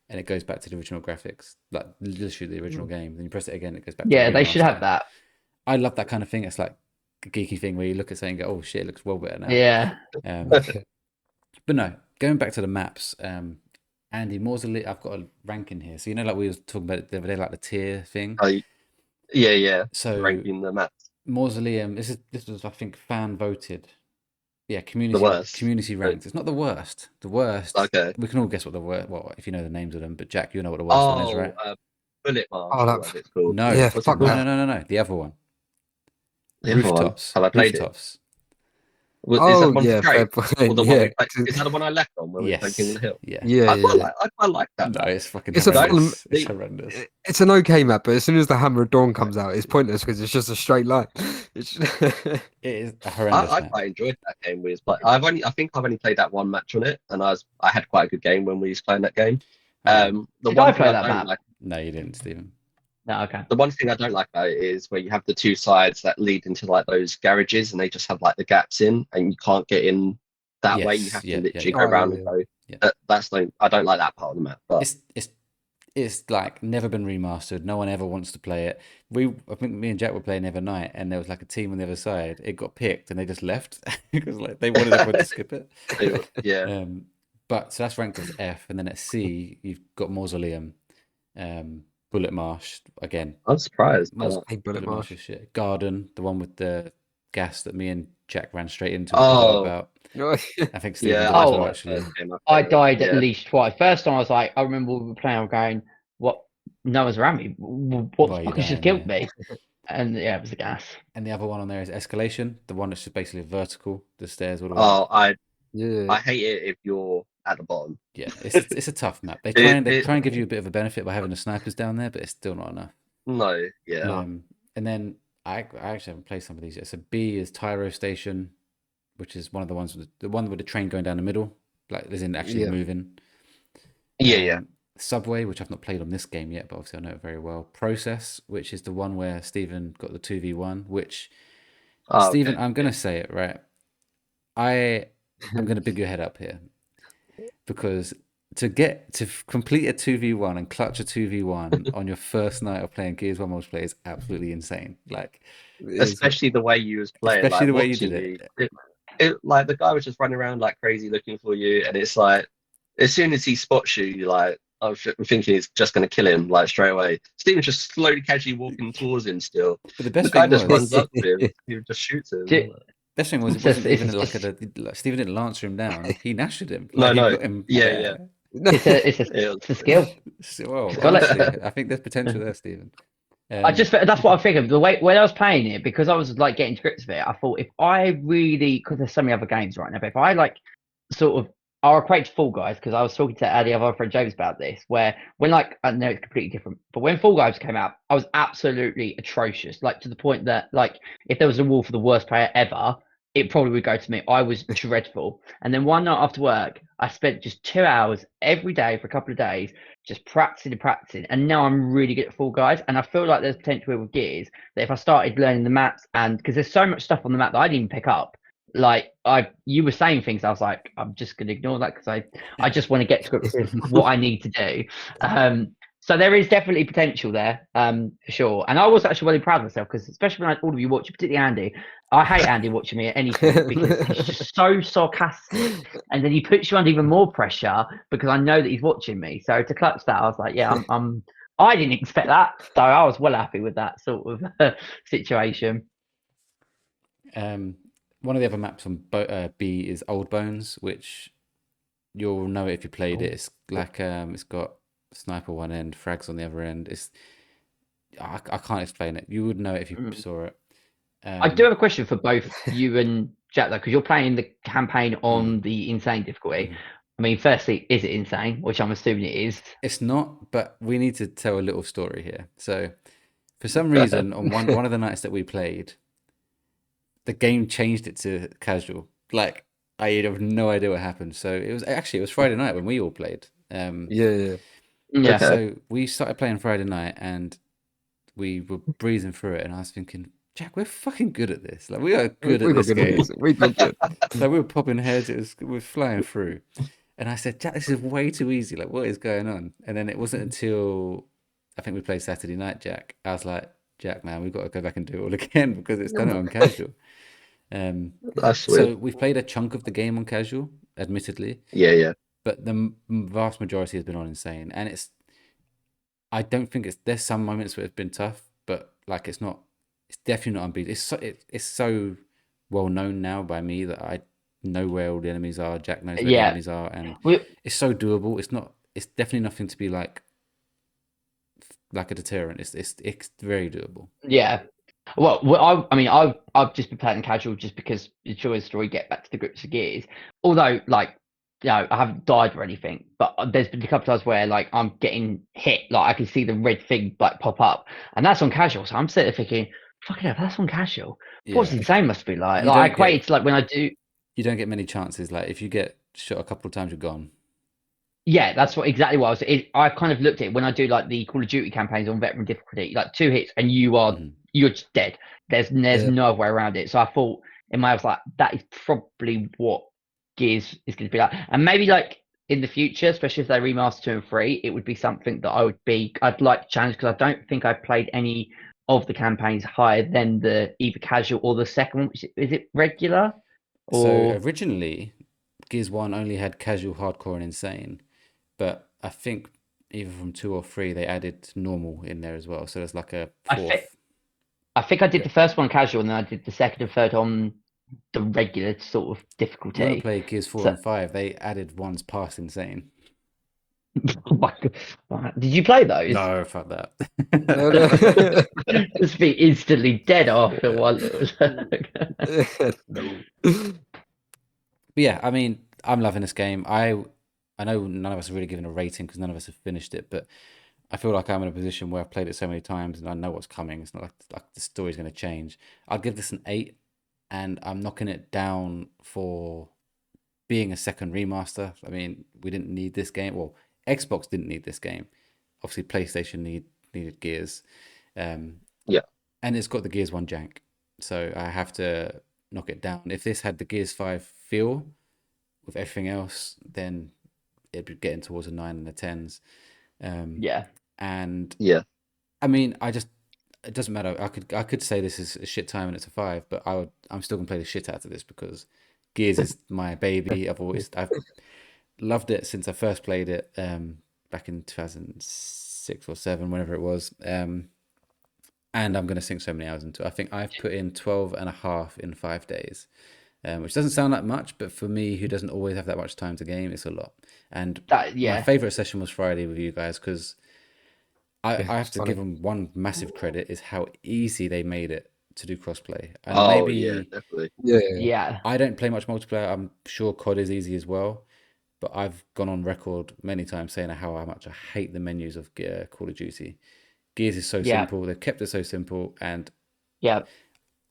and it goes back to the original graphics, like literally the original game. Then you press it again, it goes back to the they should have that. I love that kind of thing. It's like a geeky thing where you look at something and go, oh shit, it looks well better now. Yeah. But no, going back to the maps, Andy, Mausoleum, I've got a ranking here. So, you know, like we were talking about the other day, like the tier thing. Yeah. So ranking the maps. Mausoleum, this was, I think, fan voted. Yeah, community ranked. It's not the worst. The worst. Okay. We can all guess what the worst. Well, if you know the names of them, but Jack, you know what the worst one is, right? Bullet March. It's called. No, yeah, no. The other one. Rooftops. Have I played Rooftops. Is that one yeah, fair play. Or the one is that the one I left on when we were playing King of the Hill? Yeah. I quite like that. No, it's fucking It's horrendous. It's horrendous. It's an okay map, but as soon as the Hammer of Dawn comes out, it's pointless because it's just a straight line. It is a horrendous I map. quite enjoyed that game. I think I've only played that one match on it, and I had quite a good game when we was playing that game. Did I play that map? No, you didn't, Stephen. No, okay. The one thing I don't like about it is where you have the two sides that lead into like those garages, and they just have like the gaps in, and you can't get in that way. You have to literally go around and go. Yeah. I don't like that part of the map. But it's like never been remastered. No one ever wants to play it. I think me and Jack were playing the other night, and there was like a team on the other side. It got picked, and they just left because like they wanted everyone to skip it. Yeah. But so that's ranked as F, and then at C you've got Mausoleum. Bullet Marsh again. I'm surprised. Bullet Marsh is shit. Garden, the one with the gas that me and Jack ran straight into. Oh, I think Steve did as Oh, well, actually. I died at least twice. First time I was like, I remember we were playing, I'm going, what? No one's around me. What the fuck has just killed me? And yeah, it was the gas. And the other one on there is Escalation, the one that's just basically vertical, the stairs all the way. Oh, I hate it if you're at the bottom. Yeah, it's a tough map. They try and give you a bit of a benefit by having the snipers down there, but it's still not enough. No, yeah. And then I actually haven't played some of these yet. So B is Tyro Station, which is one of the ones with the train going down the middle, like as in actually moving. Yeah. Subway, which I've not played on this game yet, but obviously I know it very well. Process, which is the one where Stephen got the 2v1, which Stephen, I'm gonna say it right. I'm gonna big your head up here. Because to complete a 2v1 and clutch a 2v1 on your first night of playing Gears 1 multiplayer is absolutely insane. Like, especially the way you was playing. Especially the way you did it. Like the guy was just running around like crazy looking for you, and it's like as soon as he spots you, you're like, I'm thinking he's just going to kill him like straight away. Steven's just slowly, casually walking towards him still. But the best guy thing just runs up to him. He just shoots him. Best thing was it wasn't even like Stephen didn't lance him down. He nashed him. Like, no. Yeah. It's a skill. Well, It's got it. honestly, I think there's potential there, Stephen. That's what I figured. The way when I was playing it, because I was like getting to grips with it, I thought if I really, because there's so many other games right now, but if I like sort of, I'll equate to Fall Guys, because I was talking to the other friend James about this, where when like I know it's completely different, but when Fall Guys came out, I was absolutely atrocious, like to the point that like if there was a award for the worst player ever, it probably would go to me. I was dreadful. And then one night after work, I spent just 2 hours every day for a couple of days just practicing and practicing, and now I'm really good at Fall Guys. And I feel like there's potential with Gears that if I started learning the maps, and because there's so much stuff on the map that I didn't even pick up, like you were saying things, I was like, I'm just gonna ignore that because I just want to get to grips with what I need to do. So there is definitely potential there, for sure. And I was actually really proud of myself because, especially when all of you watch, particularly Andy, I hate Andy watching me at anything because he's just so sarcastic, and then he puts you under even more pressure because I know that he's watching me. So to clutch that, I was like, yeah, I didn't expect that, so I was well happy with that sort of situation. One of the other maps on B is Old Bones, which you'll know it if you played it. It's like it's got sniper one end, frags on the other end. I can't explain it. You would know it if you saw it. I do have a question for both you and Jack, though, because you're playing the campaign on the insane difficulty. I mean, firstly, is it insane? Which I'm assuming it is. It's not, but we need to tell a little story here. So, for some reason, on one of the nights that we played, the game changed it to casual. Like, I have no idea what happened. So it was Friday night when we all played. Yeah. So we started playing Friday night, and we were breezing through it, and I was thinking, Jack, we're fucking good at this. Like, we are good at this game. We got good. Like, we were popping heads. We were flying through. And I said, Jack, this is way too easy. Like, what is going on? And then it wasn't until I think we played Saturday night, Jack. I was like, Jack, man, we've got to go back and do it all again because it's done it on casual. That's So sweet. we've played a chunk of the game on casual, admittedly. Yeah. But the vast majority has been on insane. And I don't think there's some moments where it's been tough, but like it's definitely not unbeatable. It's so well known now by me that I know where all the enemies are. Jack knows where the enemies are, and it's so doable. It's definitely nothing to be like a deterrent. It's very doable. Yeah. Well, I mean, I've just been playing casual just because the joy of the story, get back to the grips of Gears. Although, like, you know, I haven't died or anything, but there's been a couple of times where like I'm getting hit, like I can see the red thing like pop up, and that's on casual. So I'm sitting there thinking, fucking hell, that's on casual. What's insane must be like. Like I equate it to like when I do. You don't get many chances. Like if you get shot a couple of times, you're gone. Yeah, that's exactly what I was. I kind of looked at it when I do like the Call of Duty campaigns on veteran difficulty, like 2 hits and you're just dead. There's no other way around it. So I thought in my head, I was like, that is probably what Gears is going to be like. And maybe like in the future, especially if they remaster 2 and 3, it would be something that I'd like to challenge because I don't think I played any of the campaigns higher than the either casual or the second one. Is it regular? So originally, Gears 1 only had casual, hardcore, and insane. But I think either from 2 or 3, they added normal in there as well. So there's like a fourth. I think I did the first one casual, and then I did the second and third on the regular sort of difficulty. When I played Gears 4 and 5, they added ones past insane. Oh my God. Did you play those? No, fuck that. No. Just be instantly dead after one. But yeah, I mean, I'm loving this game. I know none of us have really given a rating because none of us have finished it, but I feel like I'm in a position where I've played it so many times and I know what's coming. It's not like the story's going to change. I'll give this an 8, and I'm knocking it down for being a second remaster. I mean, we didn't need this game. Well, Xbox didn't need this game. Obviously, PlayStation needed Gears. Yeah. And it's got the Gears 1 jank. So I have to knock it down. If this had the Gears 5 feel with everything else, then it'd be getting towards a 9 and a 10s. Yeah. And yeah, I mean, it doesn't matter. I could say this is a shit time and it's a 5, but I'm still gonna play the shit out of this because Gears is my baby. I've loved it since I first played it back in 2006 or 7, whenever it was. And I'm gonna sink so many hours into it. I think I've put in 12 and a half in 5 days. which doesn't sound like much, but for me, who doesn't always have that much time to game, it's a lot. And That my favorite session was Friday with you guys because I Yeah, have it's to funny. give them one massive credit is how easy they made it to do crossplay. And Oh yeah, maybe definitely. Yeah, yeah, I don't play much multiplayer. I'm sure COD is easy as well, but I've gone on record many times saying how much I hate the menus of Call of Duty. Gears is so yeah, simple. They've kept it so simple, and yeah.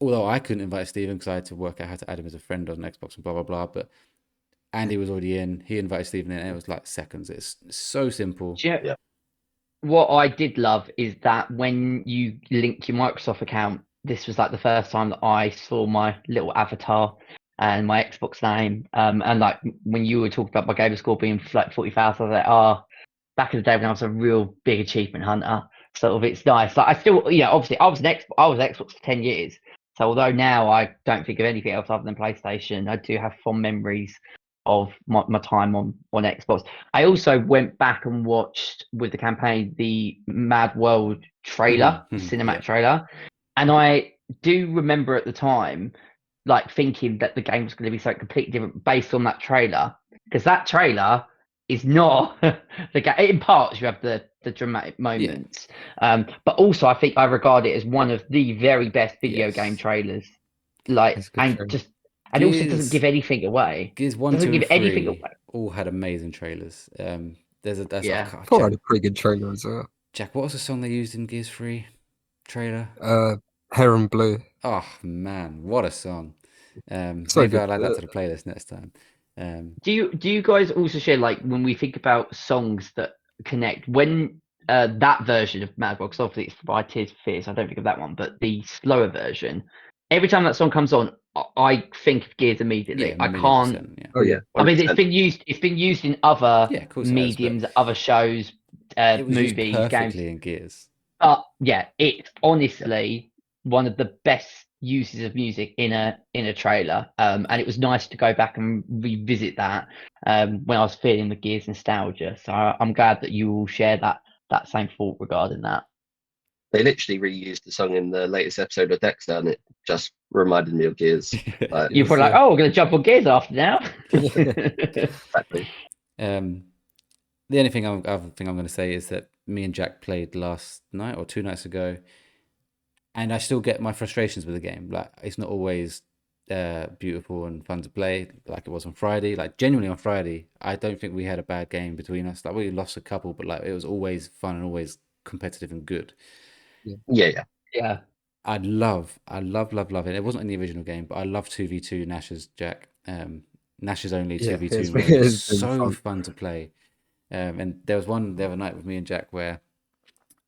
although I couldn't invite Steven because I had to work out how to add him as a friend on Xbox and blah blah blah, but Andy was already in. He invited Steven in, and it was like seconds. It's so simple. Do you know, Yeah. what I did love is that when you link your Microsoft account, this was like the first time that I saw my little avatar and my Xbox name. And like when you were talking about my gamer score being like 40,000, I was like, oh, back in the day when I was a real big achievement hunter. Sort of, it's nice. Like I still, obviously, I was Xbox for 10 years. So although now I don't think of anything else other than PlayStation, I do have fond memories of my time on Xbox. I also went back and watched with the campaign the Mad World trailer, the Yeah. cinematic trailer, and I do remember at the time like thinking that the game was going to be something completely different based on that trailer, because that trailer is not the game. In parts, you have the dramatic moments, but also I think I regard it as one of the very best video game Yes. trailers. Like, it's a good and trailer. just and also doesn't Gears, give anything away. Gears 1, Doesn't 2, and give anything 3 away. all had amazing trailers. That's Yeah. Four had a pretty good trailer as well. Jack, what was the song they used in Gears 3 trailer? Hair and Blue. Oh man, what a song! So Maybe good. I'll add that to the playlist next time. Do you guys also share, like, when we think about songs that connect, when that version of Mad Box, obviously it's by Tears for Fears, I don't think of that one, but the slower version, every time that song comes on, I think of Gears immediately. Yeah, I million can't. percent. Yeah, Oh yeah. I mean, 100%. it's been used in other yeah, of course it has, but mediums, other shows, it was used movies, games. perfectly in Gears. But yeah, it's honestly one of the best uses of music in a trailer. And it was nice to go back and revisit that when I was feeling the Gears nostalgia. So I'm glad that you all share that same thought regarding that. They literally reused the song in the latest episode of Dexter, and it just reminded me of Gears. Like, You're probably like, oh, we're going to jump on Gears after now. exactly. The only thing other thing I'm going to say is that me and Jack played last night or 2 nights ago, and I still get my frustrations with the game. Like, it's not always beautiful and fun to play like it was on Friday. Like, genuinely on Friday, I don't think we had a bad game between us. Like, we lost a couple, but like it was always fun and always competitive and good. Yeah. Yeah. I love it. It wasn't in the original game, but I love 2v2 Nash's Jack. Nash's only Yeah, 2v2 it's mode. been It's so fun. fun to play. And there was one the other night with me and Jack where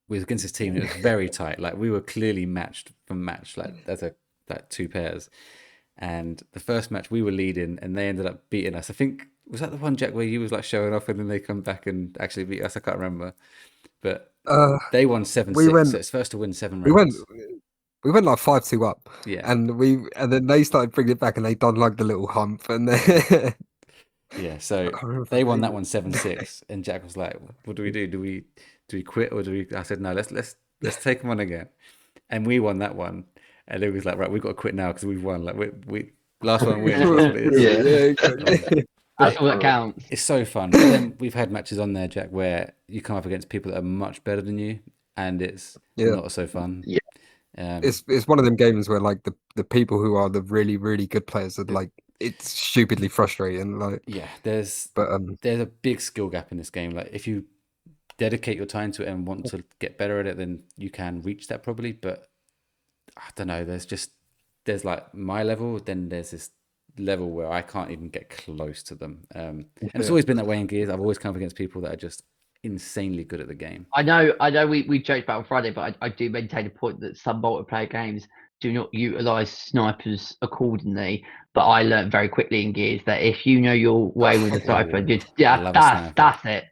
we was against this team and it was very tight. Like, we were clearly matched from match, like two pairs. And the first match we were leading and they ended up beating us. I think, was that the one, Jack, where you was like showing off and then they come back and actually beat us? I can't remember. But they won 7-6, so it's first to win 7 rounds. We went like 5-2 up. Yeah. And then they started bringing it back and they done like the little hump and then Yeah, so they won that one 7-6, and Jack was like, "What do we do? Do we quit or do we?" I said, "No, let's take them on again," and we won that one. And it was like, "Right, we've got to quit now because we've won. Like, we last one wins. That's what it is." Yeah. exactly. That's all that counts. It's so fun. But then we've had matches on there, Jack, where you come up against people that are much better than you, and it's not so fun. Yeah. It's one of them games where like the people who are the really really good players are like, it's stupidly frustrating. Like, yeah, there's a big skill gap in this game. Like, if you dedicate your time to it and want to get better at it, then you can reach that probably. But I don't know. There's like my level, then there's this level where I can't even get close to them. And it's always been that way in Gears. I've always come up against people that are just insanely good at the game. I know we joked about on Friday, but I do maintain a point that some multiplayer games do not utilize snipers accordingly. But I learned very quickly in Gears that if you know your way with a sniper, that's it.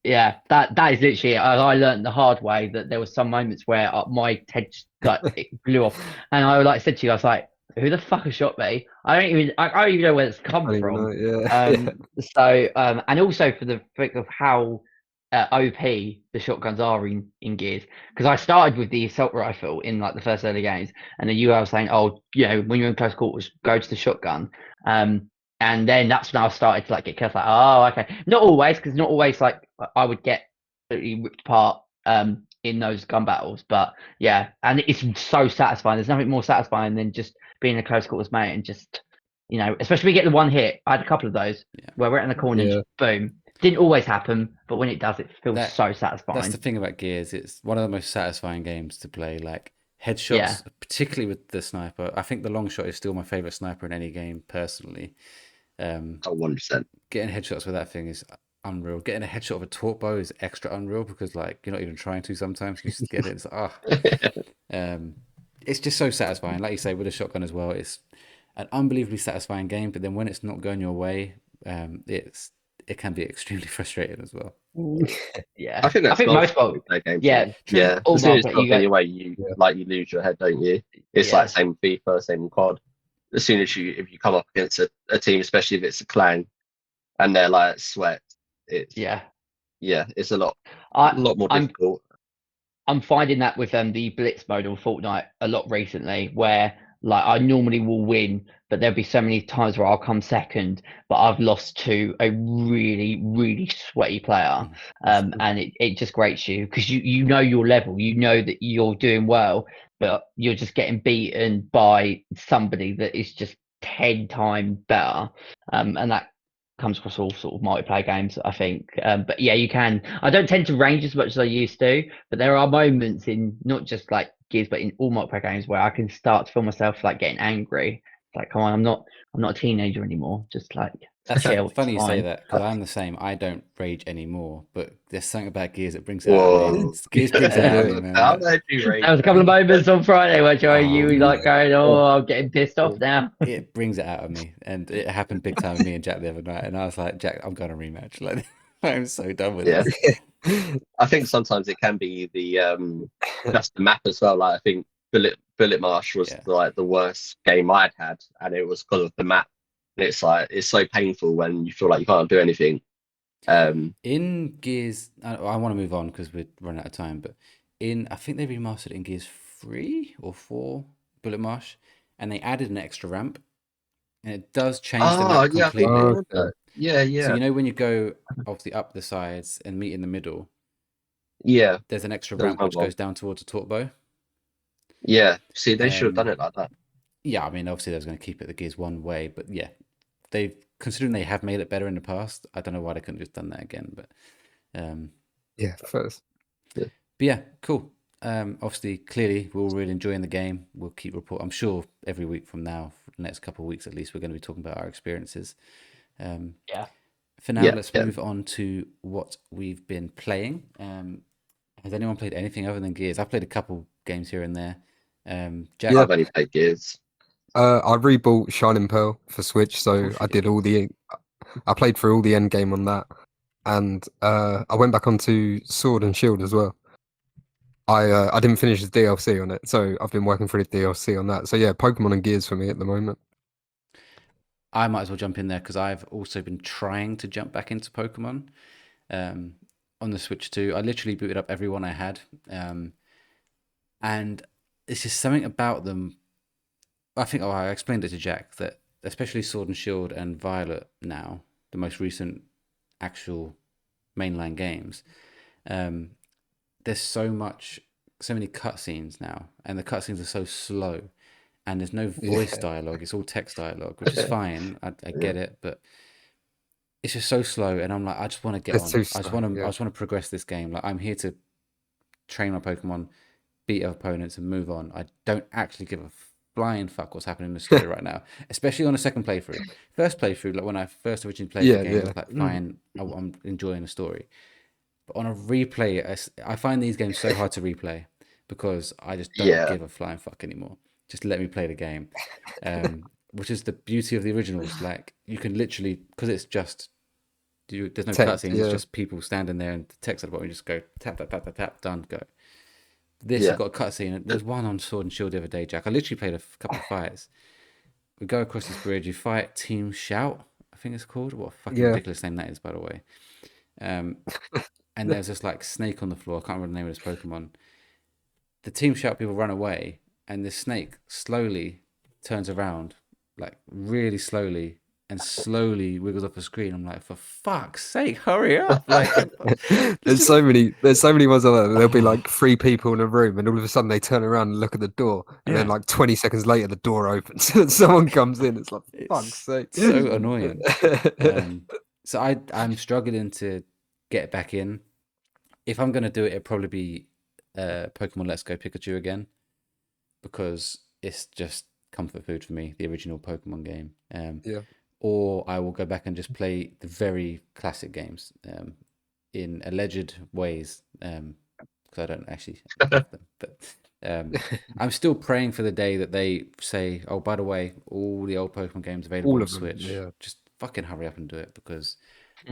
Yeah, that is literally it. I learned the hard way that there were some moments where my head like it blew off, and I like said to you, I was like, "Who the fuck has shot me? I don't even know where it's come from." yeah. So and also for the fact of how OP the shotguns are in Gears. Because I started with the assault rifle in like the first early games, and then you were saying, oh, when you're in close quarters, go to the shotgun. And then that's when I started to like get careful. Like, oh, okay. Not always, because not always like I would get ripped apart in those gun battles, but yeah, and it's so satisfying. There's nothing more satisfying than just being a close quarters mate and just especially when you get the one hit. I had a couple of those where we're in the corner and just boom. Didn't always happen, but when it does, it feels so satisfying. That's the thing about Gears. It's one of the most satisfying games to play. Like headshots, particularly with the sniper. I think the long shot is still my favorite sniper in any game, personally. 100%. Getting headshots with that thing is unreal. Getting a headshot of a torque bow is extra unreal because like you're not even trying to sometimes. You just get it. It's it's just so satisfying. Like you say, with a shotgun as well, it's an unbelievably satisfying game. But then when it's not going your way, it can be extremely frustrating as well. Yeah, I think that's most games. Yeah, yeah. All As soon as but you go your way, you lose your head, don't you? It's like same FIFA, same COD. As soon as if you come up against a team, especially if it's a clan, and they're like sweat, it's it's a lot more difficult. I'm finding that with the Blitz mode on Fortnite a lot recently, where like I normally will win, but there'll be so many times where I'll come second, but I've lost to a really, really sweaty player, and it just grates you because you know your level, you know that you're doing well, but you're just getting beaten by somebody that is just 10 times better, and that comes across all sort of multiplayer games, I think. But yeah, you can. I don't tend to range as much as I used to, but there are moments in not just like Gears, but in all multiplayer games where I can start to feel myself like getting angry. Like, come on, I'm not a teenager anymore. Just like chill. Funny you say that because I'm the same. I don't rage anymore, but there's something about Gears that brings it out of me. Gears brings it out of me, man. There was a couple of moments on Friday where you were like going, "Oh, I'm getting pissed off now." It brings it out of me, and it happened big time with me and Jack the other night. And I was like, Jack, I'm going to rematch. Like, I'm so done with this. I think sometimes it can be the just the map as well. Like I think Bullet Marsh was like the worst game I'd had, and it was because of the map. And it's like it's so painful when you feel like you can't do anything. In Gears, I want to move on because we're running out of time. But I think they remastered in Gears 3 or 4 Bullet Marsh, and they added an extra ramp, and it does change the map completely. Yeah. So when you go obviously up the sides and meet in the middle, there's an extra ramp which goes down towards a torque bow. Yeah, see, they should have done it like that. Yeah, I mean, obviously they was going to keep it the Gears one way, but yeah, considering they have made it better in the past, I don't know why they couldn't have just done that again. But first. But yeah, cool. Obviously, clearly, we're all really enjoying the game. We'll keep reporting. I'm sure every week from now, for the next couple of weeks at least, we're going to be talking about our experiences. For now, let's move on to what we've been playing. Has anyone played anything other than Gears? I've played a couple games here and there. Jack? I've only played Gears. I rebought Shining Pearl for Switch, so I did I played through all the end game on that, and I went back onto Sword and Shield as well. I didn't finish the DLC on it, so I've been working through the DLC on that. So yeah, Pokemon and Gears for me at the moment. I might as well jump in there because I've also been trying to jump back into Pokemon on the Switch too. I literally booted up every one I had, and it's just something about them. I think I explained it to Jack that especially Sword and Shield and Violet now, the most recent actual mainline games, there's so many cutscenes now, and the cutscenes are so slow, and there's no voice dialogue. It's all text dialogue, which is fine. I get it, but it's just so slow, and I'm like, I just want to get on. I just want to progress this game. Like, I'm here to train my Pokemon, beat other opponents, and move on. I don't actually give a flying fuck what's happening in the story right now, especially on a second playthrough. First playthrough, like when I first originally played the game, it was like, fine, I'm enjoying the story. But on a replay, I find these games so hard to replay because I just don't give a flying fuck anymore. Just let me play the game, which is the beauty of the originals. Like, you can literally, because it's just, there's no cutscenes, it's just people standing there and the text at the bottom, you just go tap, tap, tap, tap, tap, done, go. This, you've got a cutscene. There's one on Sword and Shield the other day, Jack. I literally played a couple of fights. We go across this bridge, you fight Team Shout, I think it's called. What a fucking ridiculous name that is, by the way. And and there's this like snake on the floor. I can't remember the name of this Pokemon. The team shout, people run away, and the snake slowly turns around, like really slowly, and slowly wiggles off the screen. I'm like, for fuck's sake, hurry up! Like, there's so many ones like that. There'll be like 3 people in a room, and all of a sudden they turn around and look at the door, and then Yeah. like 20 seconds later the door opens and someone comes in. It's like, fuck's sake, so annoying. So I'm struggling to get back in. If I'm gonna do it, it'll probably be Pokemon Let's Go Pikachu again, because it's just comfort food for me, the original Pokemon game. Yeah. Or I will go back and just play the very classic games in alleged ways, because I don't actually love them. But I'm still praying for the day that they say, oh, by the way, all the old Pokemon games available All on of them, Switch. yeah. Just fucking hurry up and do it, because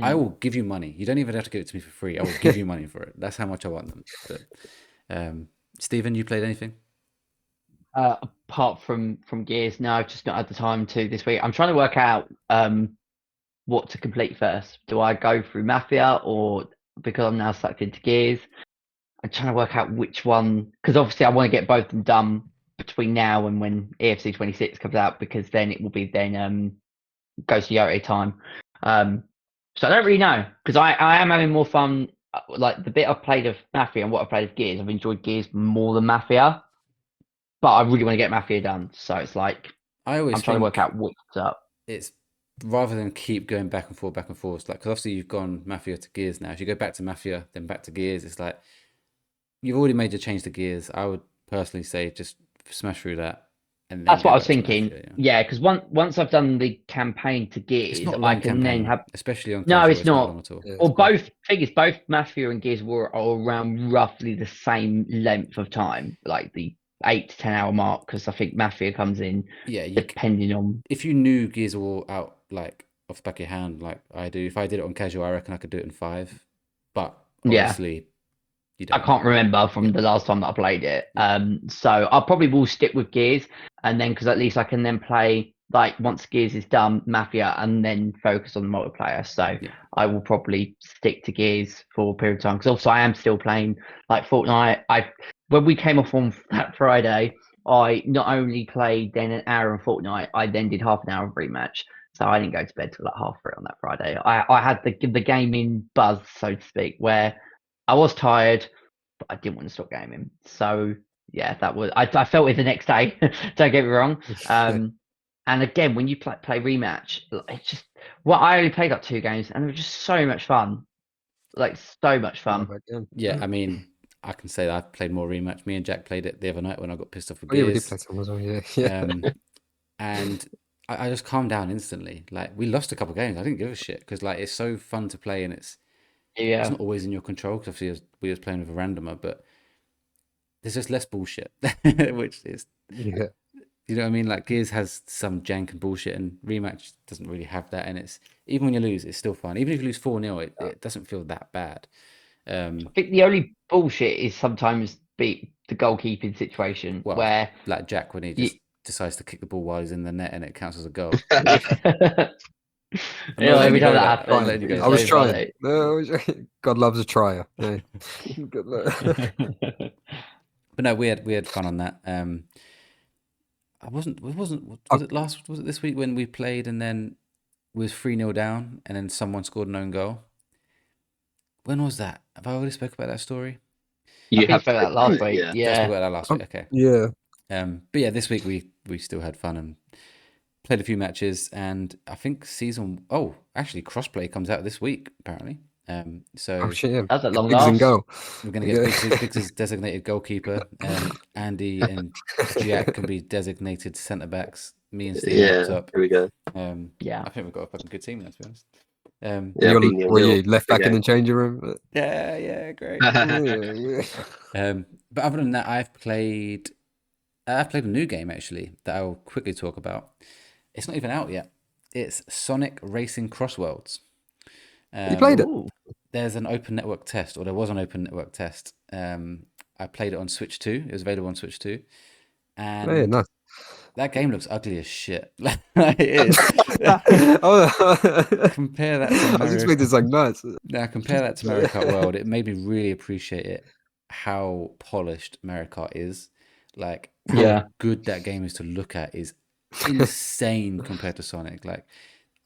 I will give you money. You don't even have to give it to me for free. I will give you money for it. That's how much I want them. But Stephen, you played anything? Apart from Gears, no, I've just not had the time to this week. I'm trying to work out what to complete first. Do I go through Mafia, or because I'm now sucked into Gears, I'm trying to work out which one, because obviously I want to get both of them done between now and when EFC 26 comes out, because then it will be Ghost Yoti time. So I don't really know, because I am having more fun. Like the bit I've played of Mafia and what I've played of Gears, I've enjoyed Gears more than Mafia. But I really want to get Mafia done, so it's like I'm trying to work out what's up. It's rather than keep going back and forth, like, because obviously you've gone Mafia to Gears now. If you go back to Mafia, then back to Gears, it's like you've already made your change to Gears. I would personally say just smash through that. And then That's what go I was back to thinking. Mafia, Yeah, because once I've done the campaign to Gears, it's not a I long can campaign, then have. especially on No, console, it's not. long at all. Yeah, Or it's quite- both things, both Mafia and Gears were around roughly the same length of time, like the 8 to 10 hour mark. Because I think Mafia comes in Yeah, depending on. if you knew Gears of War out like off the back of your hand, like I do, if I did it on casual, I reckon I could do it in 5. But obviously, you I don't. can't remember from the last time that I played it. So I probably will stick with Gears, and then because at least I can then play like once Gears is done, Mafia, and then focus on the multiplayer. So Yeah. I will probably stick to Gears for a period of time, because also I am still playing like Fortnite. When we came off on that Friday, I not only played then an hour of Fortnite, I then did half an hour of rematch. So I didn't go to bed till like 3:30 on that Friday. I had the gaming buzz, so to speak, where I was tired, but I didn't want to stop gaming. So yeah, that was I felt it the next day. Don't get me wrong. And again, when you play rematch, it's just I only played like 2 games, and they were just so much fun, like so much fun. Yeah, I mean, I can say that I've played more rematch. Me and Jack played it the other night when I got pissed off with Oh, yeah, we did Gears. play some as well. Yeah. And I just calmed down instantly. Like, we lost a couple of games. I didn't give a shit, because like it's so fun to play, and it's not always in your control, because obviously we was playing with a randomer, but there's just less bullshit, which is, Yeah. you know what I mean? Like, Gears has some jank and bullshit, and rematch doesn't really have that. And it's, even when you lose, it's still fun. Even if you lose 4-0, it doesn't feel that bad. I think the only bullshit is sometimes the goalkeeping situation, Well, where like Jack, when he just decides to kick the ball while he's in the net and it counts as a goal. every time that happens, I was trying. No, God loves a trier. Yeah. Good luck. But no, we had fun on that. Was it this week when we played and then we was 3-0 down and then someone scored an own goal? When was that? Have I already spoke about that story? You have spoke about that last week. I spoke about that last week. Okay. Yeah. But yeah, this week we still had fun and played a few matches, and I think actually crossplay comes out this week apparently. So Oh shit! Yeah. That's at long Biggs and last. goal. We're gonna get Biggs' designated goalkeeper. Andy and Jack can be designated centre backs. Me and Steve up top. Here we go. Yeah, I think we've got a fucking good team now, to be honest. Were you left back in the changing room? Yeah, great. Yeah. But other than that, I've played a new game actually that I'll quickly talk about. It's not even out yet. It's Sonic Racing Crossworlds. You played it? There's an open network test, or there was an open network test. I played it on Switch 2. It was available on Switch 2. And Oh, yeah, nice. That game looks ugly as shit. It is. Oh, Compare that to I was Mario. expecting something nice. Now compare that to Mario Kart World. It made me really appreciate it, how polished Mario Kart is. Like how Yeah. good that game is to look at is insane compared to Sonic. Like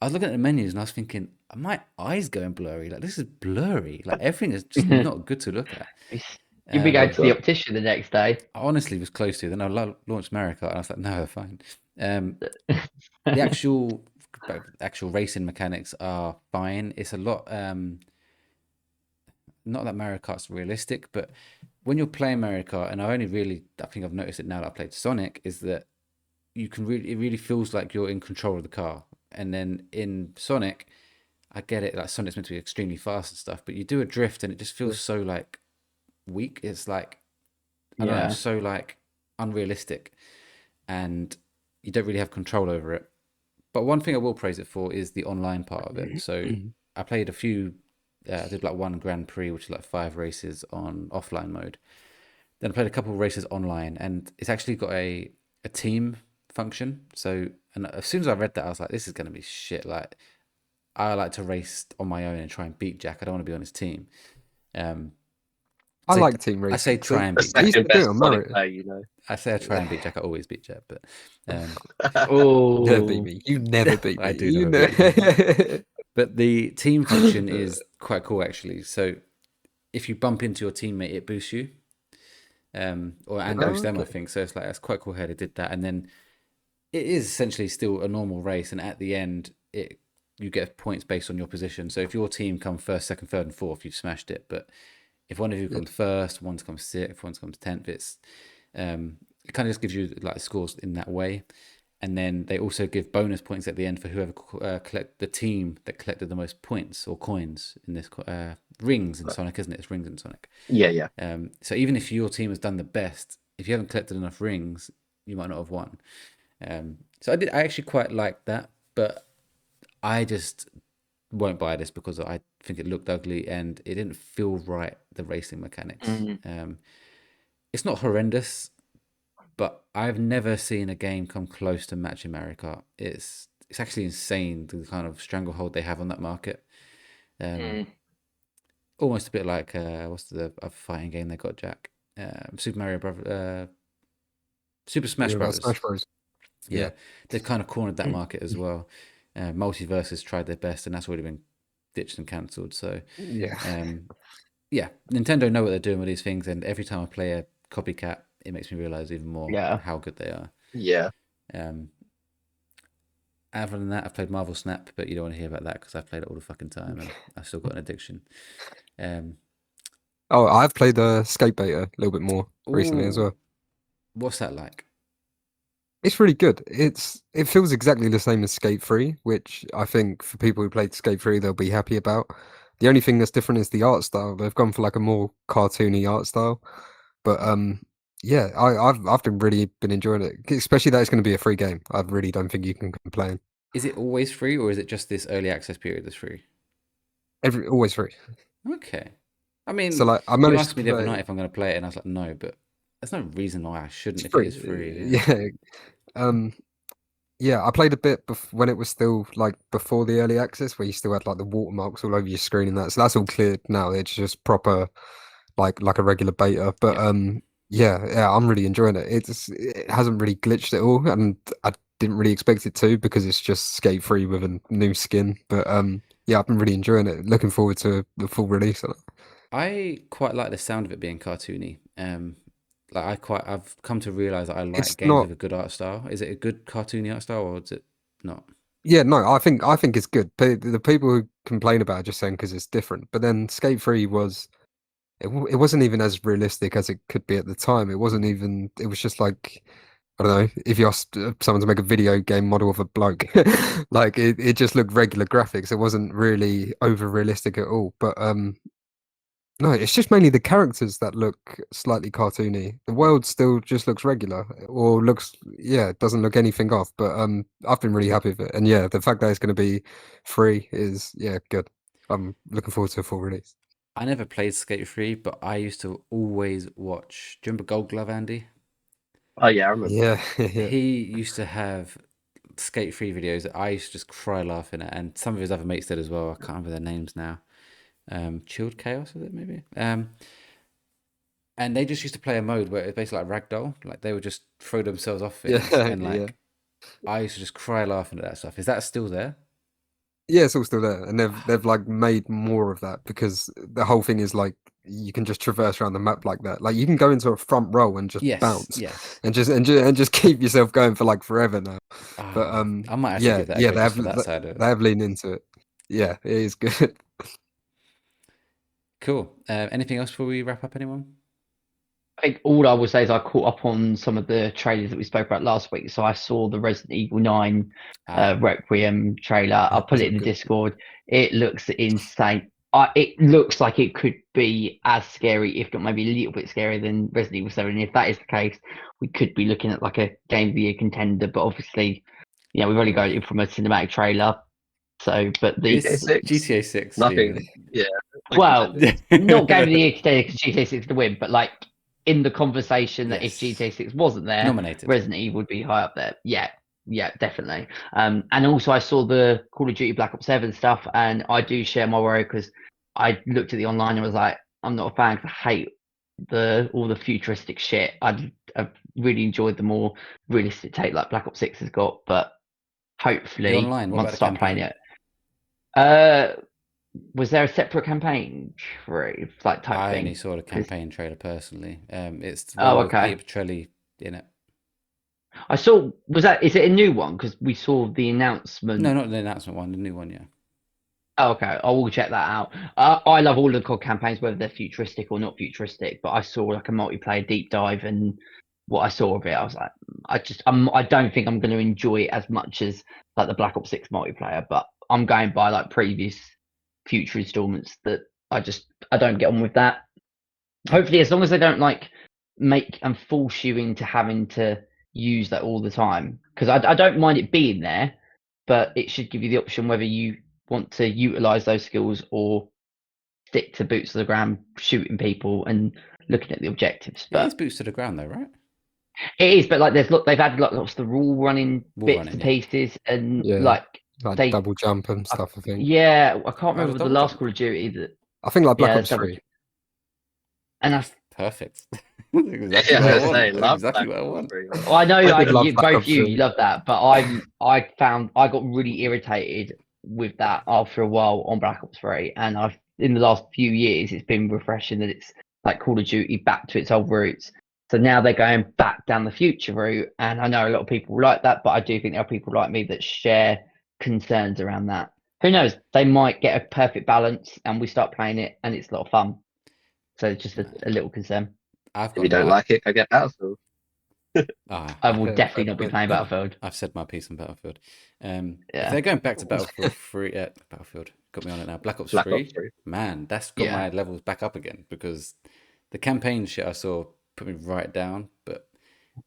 I was looking at the menus and I was thinking, are my eyes going blurry? Like this is blurry. Like everything is just not good to look at. You'll be going to the God. optician the next day. I honestly was close to. Then I launched Mario Kart and I was like, no, they're fine. The actual racing mechanics are fine. It's a lot. Not that Mario Kart's realistic, but when you're playing Mario Kart, and I think I've noticed it now that I played Sonic, is that it really feels like you're in control of the car. And then in Sonic, I get it, like Sonic's meant to be extremely fast and stuff, but you do a drift and it just feels so like weak. It's like, I don't know, Yeah. so like unrealistic, and you don't really have control over it. But one thing I will praise it for is the online part of it. So I played a few. I did like one Grand Prix, which is like 5 races on offline mode. Then I played a couple of races online, and it's actually got a team function. So, and as soon as I read that, I was like, this is going to be shit. Like, I like to race on my own and try and beat Jack. I don't want to be on his team. I So like team racing. I say try and The beat Jack. used to second do it best on Sonic Mario. player, you know. I say I try and beat Jack. I always beat Jack, but Oh, Never beat me. You never beat me. I do You never beat know. but the team function is quite cool actually. So if you bump into your teammate, it boosts you, and Oh, boosts them. I okay. think so. It's like that's quite cool how they did that, and then it is essentially still a normal race, and at the end, you get points based on your position. So if your team come first, second, third, and fourth, you've smashed it. But if one of you Yeah. comes first, one comes sixth, one comes 10th, it kind of just gives you like scores in that way. And then they also give bonus points at the end for whoever collect the team that collected the most points or coins in this rings in Sonic, isn't it? It's rings in Sonic. Yeah. So even if your team has done the best, if you haven't collected enough rings, you might not have won. So I actually quite like that, but I just won't buy this because I think it looked ugly and it didn't feel right. The racing mechanics. It's not horrendous, but I've never seen a game come close to matching Mario Kart. It's actually insane the kind of stranglehold they have on that market. Almost a bit like what's the other fighting game they got, Jack? Super Mario Brother, Super Smash Yeah, about Brothers. Smash Bros. Yeah, they've kind of cornered that market as well. Multiverse has tried their best, and that's already been ditched and cancelled. So, Yeah. yeah, Nintendo know what they're doing with these things, and every time I play a copycat, it makes me realize even more Yeah. how good they are. Yeah. Other than that, I've played Marvel Snap, but you don't want to hear about that because I've played it all the fucking time, and I've still got an addiction. Oh, I've played Skate Beta a little bit more recently as Ooh, well. what's that like? It's really good. It feels exactly the same as Skate 3, which I think for people who played Skate 3, they'll be happy about. The only thing that's different is the art style. They've gone for like a more cartoony art style. But yeah, I've been enjoying it, especially that it's going to be a free game. I really don't think you can complain. Is it always free, or is it just this early access period that's free? Always free. Okay. I So mean, like I you managed asked to me the other play. night if I'm going to play it, and I was like, no, but there's no reason why I shouldn't It's if it free. is free. Yeah. Um. Yeah, I played a bit when it was still like before the early access, where you still had like the watermarks all over your screen and that. So that's all cleared now. It's just proper, like a regular beta. But Yeah. yeah, I'm really enjoying it. It hasn't really glitched at all, and I didn't really expect it to because it's just skate free with a new skin. But yeah, I've been really enjoying it. Looking forward to the full release of it. I quite like the sound of it being cartoony. I've come to realize that I like It's games not. with a good art style. Is it a good cartoony art style, or is it not? Yeah, no, I think it's good. The people who complain about it just saying because it's different. But then Skate 3 was. It wasn't even as realistic as it could be at the time. It wasn't even. It was just like I don't know. If you asked someone to make a video game model of a bloke, like it just looked regular graphics. It wasn't really over realistic at all. But no, it's just mainly the characters that look slightly cartoony. The world still just looks regular, or looks yeah, it doesn't look anything off. But I've been really happy with it, and yeah, the fact that it's going to be free is yeah good. I'm looking forward to a full release. I never played Skate 3, but I used to always watch. Do you remember Gold Glove, Andy? Oh yeah, I remember. Yeah, yeah. He used to have Skate 3 videos that I used to just cry laughing at, and some of his other mates did as well. I can't remember their names now. Chilled Chaos, is it maybe? And they just used to play a mode where it's basically like ragdoll. Like they would just throw themselves off things, Yeah, and yeah. like I used to just cry laughing at that stuff. Is that still there? Yeah, it's all still there, and they've like made more of that because the whole thing is like you can just traverse around the map like that. Like you can go into a front row and just Yes, bounce yes. and just keep yourself going for like forever now. But I might actually give that a go they just have for that side of they it. have leaned into it. Yeah, it is good. Cool. Anything else before we wrap up, anyone? I think all I will say is I caught up on some of the trailers that we spoke about last week. So I saw the Resident Evil 9 Requiem trailer. I'll put Is it it in the good? Discord. It looks insane. It looks like it could be as scary, if not maybe a little bit scarier than Resident Evil 7. If that is the case, we could be looking at like a Game of the Year contender. But obviously, we've only got it from a cinematic trailer. So, but GTA 6. GTA 6, Nothing. Stephen. Yeah. no well, contenders. not Game of the Year today because GTA 6 to win, but like in the conversation that if Yes. GTA 6 wasn't there, Nominated. Resident Evil would be high up there. Yeah, definitely. And also I saw the Call of Duty Black Ops 7 stuff, and I do share my worry because I looked at the online and was like, I'm not a fan because I hate all the futuristic shit. I've really enjoyed the more realistic take like Black Ops 6 has got, but The hopefully online, what once about I the start playing campaign? it. Was there a separate campaign like type I thing? only saw the 'Cause- campaign trailer personally. It's the Oh, one with okay. Peter Petrelli in it. I saw. Is it a new one? Because we saw the announcement. No, not the announcement one, the new one, yeah. Oh, okay. I will check that out. I love all the COD campaigns, whether they're futuristic or not futuristic. But I saw like a multiplayer deep dive, and what I saw of it, I was like, I don't think I'm going to enjoy it as much as like the Black Ops 6 multiplayer. But I'm going by like previous future installments that I don't get on with that. Hopefully, as long as they don't like make and force you into having to use that all the time, because I don't mind it being there, but it should give you the option whether you want to utilize those skills or stick to boots to the ground, shooting people and looking at the objectives. It is But boots to the ground though, right? it is, but like they've added lots of the rule running Wall bits running, and yeah. pieces, and Yeah, like like they, double jump and stuff. I think. yeah, I can't Oh, the remember the double last jump. Call of Duty that, I think like Black yeah, Ops double, 3. and I Perfect. That's exactly Yeah, what I I want. say, That's love exactly Black what I Ops want. 3. Well, I know, I like did love you, Black both Ops you 3. love that, but I found I got really irritated with that after a while on Black Ops 3, and I've in the last few years it's been refreshing that it's like Call of Duty back to its old roots. So now they're going back down the future route, and I know a lot of people like that, but I do think there are people like me that share concerns around that. Who knows? They might get a perfect balance, and we start playing it, and it's a lot of fun. So it's just a little concern. I've If you got don't my like it, go get Battlefield. I will Yeah, definitely fair not be play. playing Battlefield. I've said my piece on Battlefield. If Yeah. they're going back to Battlefield 3, Battlefield got me on it now. Black Ops Black 3, Ops 3. man, that's got Yeah. my levels back up again because the campaign shit I saw put me right down. But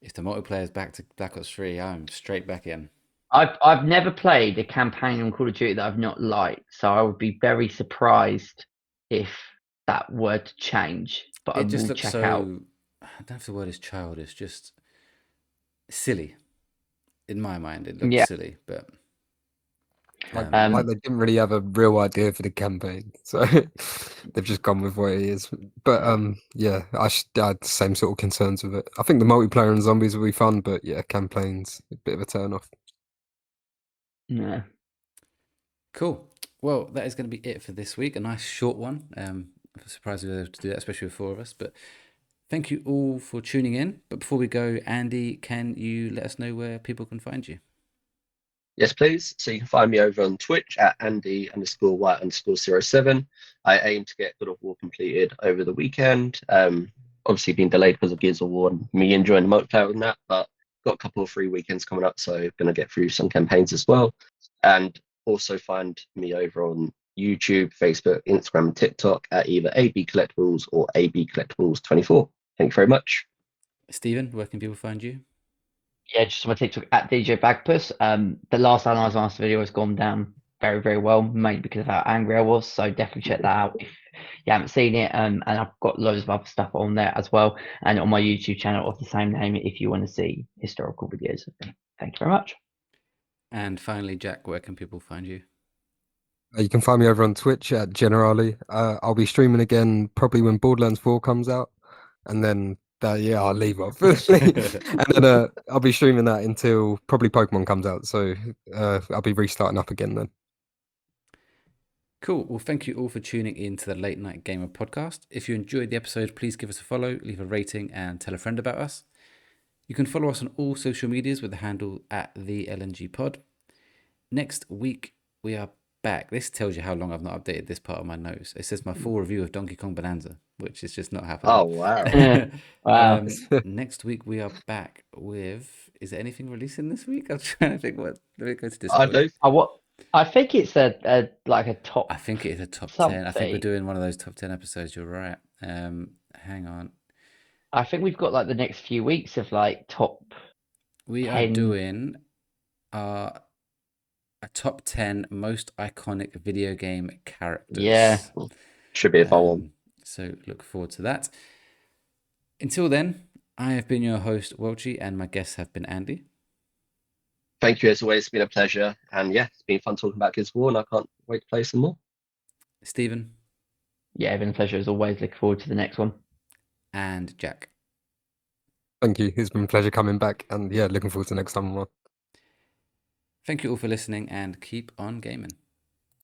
if the multiplayer's back to Black Ops 3, I'm straight back in. I've never played a campaign on Call of Duty that I've not liked, so I would be very surprised if that were to change. But I It just will looks check so. out. I don't know if the word is childish, just silly. In my mind, it looks Yeah. silly, but Like, Um, like they didn't really have a real idea for the campaign, so they've just gone with what it is. But yeah, I had the same sort of concerns with it. I think the multiplayer and zombies will be fun, but yeah, campaign's a bit of a turn off. Yeah. cool. Well, that is going to be it for this week. A nice short one. I'm surprised we were able to do that, especially with 4 of us. But thank you all for tuning in. But before we go, Andy, can you let us know where people can find you? Yes, please. So you can find me over on Twitch at Andy_White_07. I aim to get God of War completed over the weekend. Obviously being delayed because of Gears of War and me enjoying the multiplayer and that, but got a couple of free weekends coming up, so going to get through some campaigns as well. And also find me over on YouTube, Facebook, Instagram, and TikTok at either AB Collectibles or AB Collectibles24. Thank you very much. Stephen, where can people find you? Yeah, just my TikTok at DJ Bagpuss. The last Analyze Master video has gone down very, very well, mainly because of how angry I was. So definitely check that out if you haven't seen it. And I've got loads of other stuff on there as well, and on my YouTube channel of the same name if you want to see historical videos of me. Thank you very much. And finally, Jack, where can people find you? You can find me over on Twitch at Generali. I'll be streaming again probably when Borderlands 4 comes out, and then yeah, I'll leave off. And then I'll be streaming that until probably Pokemon comes out. So I'll be restarting up again then. Cool. Well, thank you all for tuning in to the Late Night Gamer podcast. If you enjoyed the episode, please give us a follow, leave a rating, and tell a friend about us. You can follow us on all social medias with the handle at the LNG Pod. Next week, we are back. This tells you how long I've not updated this part of my notes. It says my full review of Donkey Kong Bonanza, which is just not happening. Oh, wow. Wow. Next week, we are back with... Is there anything releasing this week? I'm trying to think what... Let me go to I Discord. know. I think it's a like a top. I think it is a top 10. I think we're something. doing one of those top 10 episodes. You're right. Hang on. I think we've got like the next few weeks of like top. We are 10. doing a top 10 most iconic video game characters. Yeah. Should be a follow-on. So look forward to that. Until then, I have been your host, Welchy, and my guests have been Andy. Thank you as always. It's been a pleasure. And yeah, it's been fun talking about Gears of War, and I can't wait to play some more. Stephen. Yeah, been a pleasure as always. Looking forward to the next one. And Jack. Thank you. It's been a pleasure coming back, and yeah, looking forward to next time. Thank you all for listening, and keep on gaming.